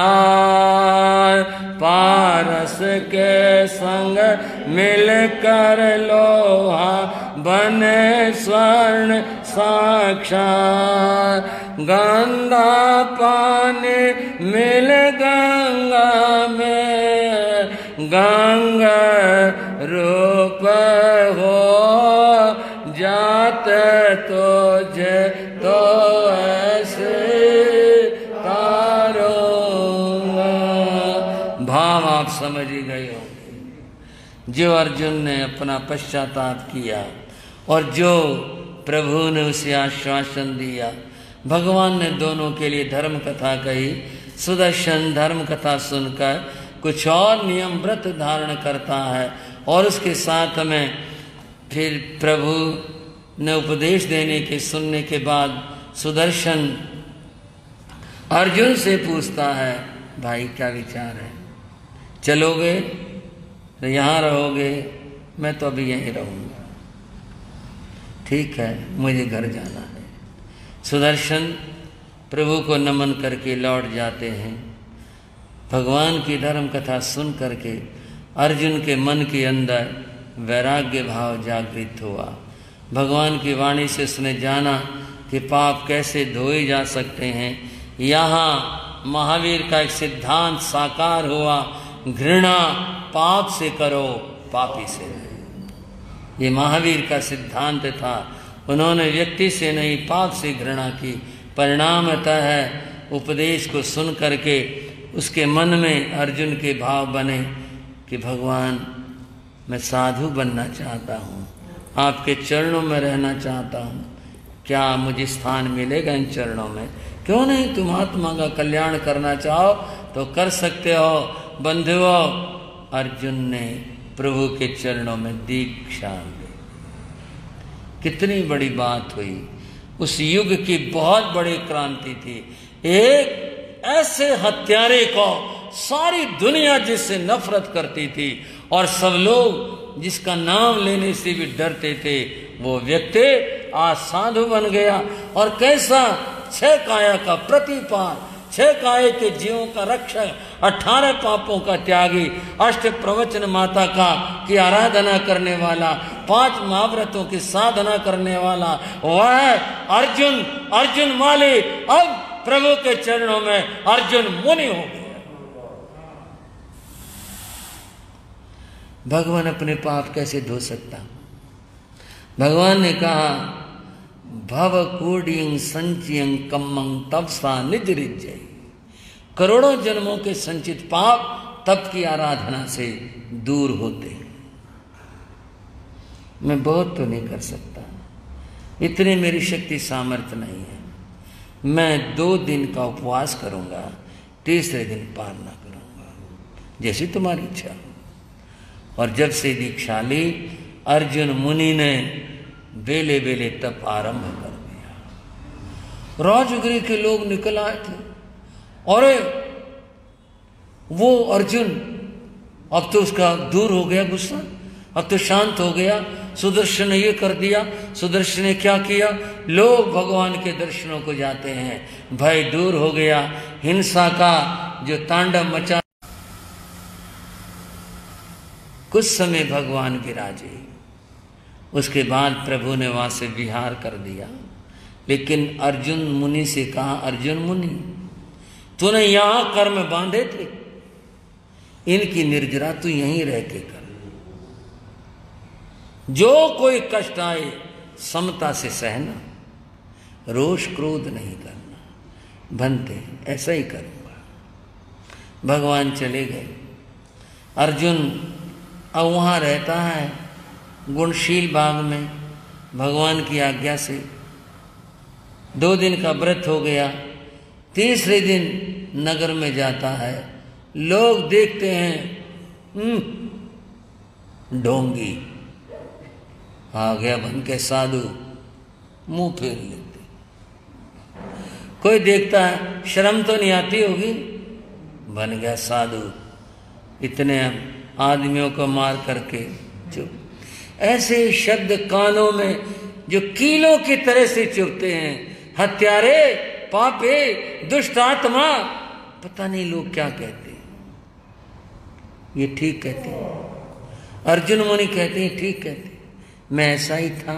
पारस के संग मिल कर लोहा बने स्वर्ण साक्षात, गंगा पानी मिल गंगा में, गंगा रूप हो जाते तुझे तो ऐसे तारूंगा। भाव आप समझ ही गए होंगे। जो अर्जुन ने अपना पश्चाताप किया और जो प्रभु ने उसे आश्वासन दिया, भगवान ने दोनों के लिए धर्म कथा कही। सुदर्शन धर्म कथा सुनकर कुछ और नियम व्रत धारण करता है और उसके साथ में फिर प्रभु ने उपदेश देने के सुनने के बाद सुदर्शन अर्जुन से पूछता है, भाई क्या विचार है, चलोगे तो यहाँ रहोगे? मैं तो अभी यहीं रहूँगा। ठीक है, मुझे घर जाना है। सुदर्शन प्रभु को नमन करके लौट जाते हैं। भगवान की धर्म कथा सुन करके अर्जुन के मन के अंदर वैराग्य भाव जागृत हुआ। भगवान की वाणी से उसने जाना कि पाप कैसे धोए जा सकते हैं। यहाँ महावीर का एक सिद्धांत साकार हुआ, घृणा पाप से करो, पापी से नहीं। ये महावीर का सिद्धांत था। उन्होंने व्यक्ति से नहीं, पाप से घृणा की। परिणामतः है उपदेश को सुन करके उसके मन में अर्जुन के भाव बने कि भगवान मैं साधु बनना चाहता हूँ, आपके चरणों में रहना चाहता हूँ, क्या मुझे स्थान मिलेगा इन चरणों में? क्यों नहीं, तुम आत्मा का कल्याण करना चाहो तो कर सकते हो। बंधुओं, अर्जुन ने प्रभु के चरणों में दीक्षा ली। कितनी बड़ी बात हुई। उस युग की बहुत बड़ी क्रांति थी। एक ऐसे हत्यारे को सारी दुनिया जिससे नफरत करती थी और सब लोग जिसका नाम लेने से भी डरते थे, वो व्यक्ति आज साधु बन गया। और कैसा 6 काया का प्रतिपाल, 6 काया के जीवों का रक्षक, 18 पापों का त्यागी, 8 प्रवचन माता का की आराधना करने वाला, 5 महाव्रतों की साधना करने वाला, वह अर्जुन माली अब प्रभु के चरणों में अर्जुन मुनि हो गया। भगवान अपने पाप कैसे धो सकता? भगवान ने कहा, भव कूडियं संचयं कम्मं तपसा निजरिज्जय। करोड़ों जन्मों के संचित पाप तप की आराधना से दूर होते हैं। मैं बहुत तो नहीं कर सकता, इतनी मेरी शक्ति सामर्थ्य नहीं है। मैं 2 दिन का उपवास करूंगा, तीसरे दिन पालना करूंगा, जैसी तुम्हारी इच्छा हो। और जब से दीक्षा ली, अर्जुन मुनि ने बेले बेले तप आरंभ कर दिया। राजगृह के लोग निकल आए थे, और वो अर्जुन अब तो उसका दूर हो गया गुस्सा, अब तो शांत हो गया। सुदर्शन ने ये कर दिया, सुदर्शन ने क्या किया? लोग भगवान के दर्शनों को जाते हैं, भय दूर हो गया। हिंसा का जो तांडव मचा, कुछ समय भगवान विराजे, उसके बाद प्रभु ने वहां से विहार कर दिया। लेकिन अर्जुन मुनि से कहा, अर्जुन मुनि, तूने यहां कर्म बांधे थे, इनकी निर्जरा तू यहीं रह के कर। जो कोई कष्ट आए समता से सहना, रोष क्रोध नहीं करना। बनते ऐसा ही करूंगा। भगवान चले गए। अर्जुन अब वहाँ रहता है गुणशील बाग में, भगवान की आज्ञा से। 2 दिन का व्रत हो गया, तीसरे दिन नगर में जाता है। लोग देखते हैं, ढोंगी आ गया बन के साधु, मुंह फेर लेते। कोई देखता है, शर्म तो नहीं आती होगी, बन गया साधु, इतने आदमियों को मार करके चुप। ऐसे शब्द कानों में जो कीलों की तरह से चुभते हैं। हत्यारे, पापे, दुष्ट आत्मा, पता नहीं लोग क्या कहते हैं। ये ठीक कहते हैं। अर्जुन मुनि कहते हैं ठीक कहते हैं। मैं ऐसा ही था,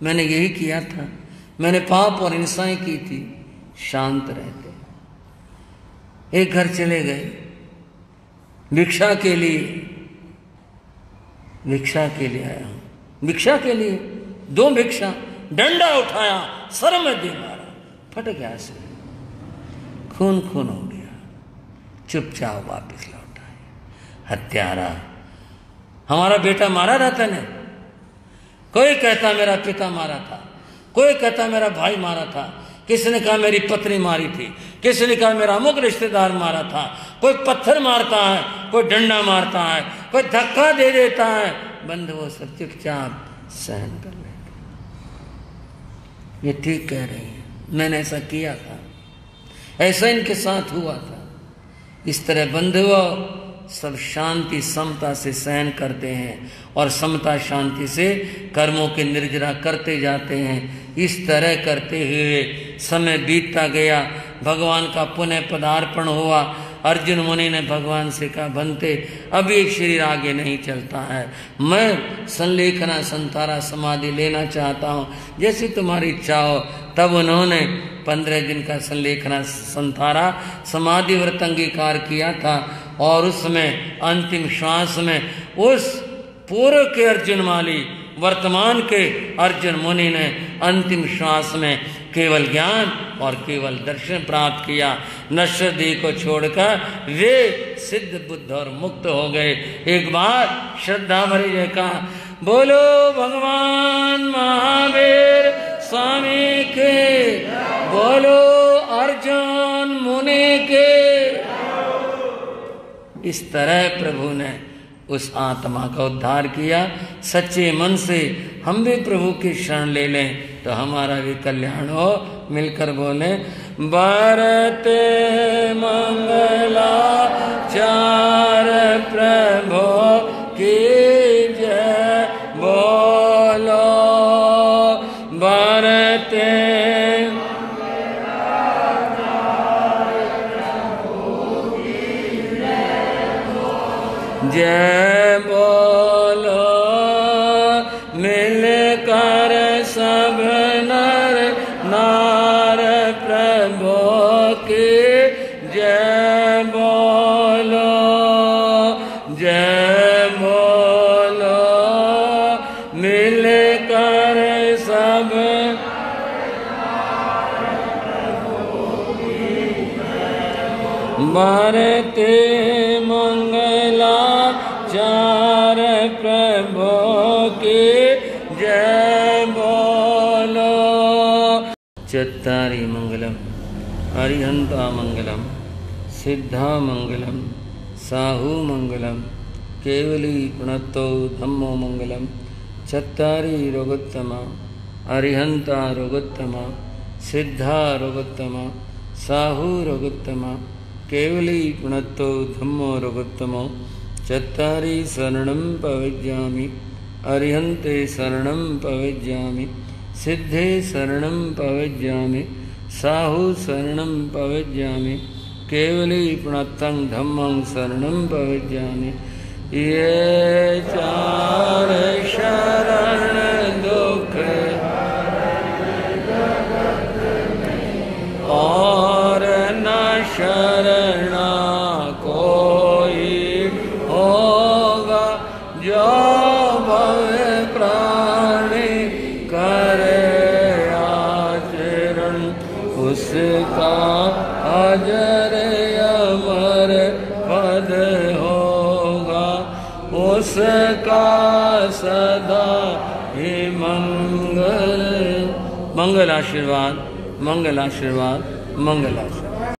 मैंने यही किया था। मैंने पाप और हिंसाएं की थी, शांत रहते। एक घर चले गए भिक्षा के लिए, भिक्षा के लिए आया हूं, भिक्षा के लिए 2 भिक्षा, डंडा उठाया, सर में दे मारा, फट गया से, खून खून हो गया, चुपचाप वापस लौट आए। हत्यारा, हमारा बेटा मारा रहता ने, कोई कहता मेरा पिता मारा था, कोई कहता मेरा भाई मारा था, किसी ने कहा मेरी पत्नी मारी थी, किसी ने कहा मेरा अमुक रिश्तेदार मारा था। कोई पत्थर मारता है, कोई डंडा मारता है, कोई धक्का दे देता है, बंधु वो सब चुपचाप सहन कर लेते। ये ठीक कह रही है, मैंने ऐसा किया था, ऐसा इनके साथ हुआ था। इस तरह बंधुओं सब शांति समता से सहन करते हैं और समता शांति से कर्मों की निर्जरा करते जाते हैं। इस तरह करते हुए समय बीतता गया, भगवान का पुनः पदार्पण हुआ। अर्जुन मुनि ने भगवान से कहा, बनते अब ये शरीर आगे नहीं चलता है, मैं संलेखना संतारा समाधि लेना चाहता हूँ, जैसी तुम्हारी इच्छा हो। तब उन्होंने 15 दिन का संलेखना संतारा समाधि व्रत अंगीकार किया था और उसमें अंतिम श्वास में उस पूर्व के अर्जुन माली वर्तमान के अर्जुन मुनि ने अंतिम श्वास में केवल ज्ञान और केवल दर्शन प्राप्त किया। नश्वर देह को छोड़कर वे सिद्ध बुद्ध और मुक्त हो गए। एक बार श्रद्धा भरी जय कहा, बोलो भगवान महावीर स्वामी के, बोलो अर्जुन मुनि के। इस तरह प्रभु ने उस आत्मा का उद्धार किया। सच्चे मन से हम भी प्रभु की शरण ले लें तो हमारा भी कल्याण हो। मिलकर बोले, बरते मंगला चार प्रभु की जय, बोलो बरते जय, बोलो मिलकर सब नर नार प्रभु की जय, बोलो जय, बोलो मिलकर सब बरते मंगला चार प्रभु की जय, बोलो। चत्तारी मंगलम अरिहंता मंगलम सिद्धा मंगलम साहू मंगलम केवली प्रणतो धम्मो मंगलम। चत्तारी रोगोत्तमा अरिहंता रोगोत्तमा सिद्धा रोगोत्तमा साहू रोगोत्तमा केवली प्रणतो धम्मो रोगोत्तमो। चत्तारि शरणं पवज्यामि अरिहन्ते शरणं पवज्यामि सिद्धे शरणं पवज्यामि साहु शरणं पवज्यामि केवली प्रणतं धम्मं शरणं पवज्यामि। ये चार शरण दुख और न शरणा कोई होगा, जो भव प्राणी करे आचरण उसका अजर अमर पद होगा, उसका सदा ही मंगल। मंगल आशीर्वाद, मंगल आशीर्वाद, मंगल आशीर्वाद।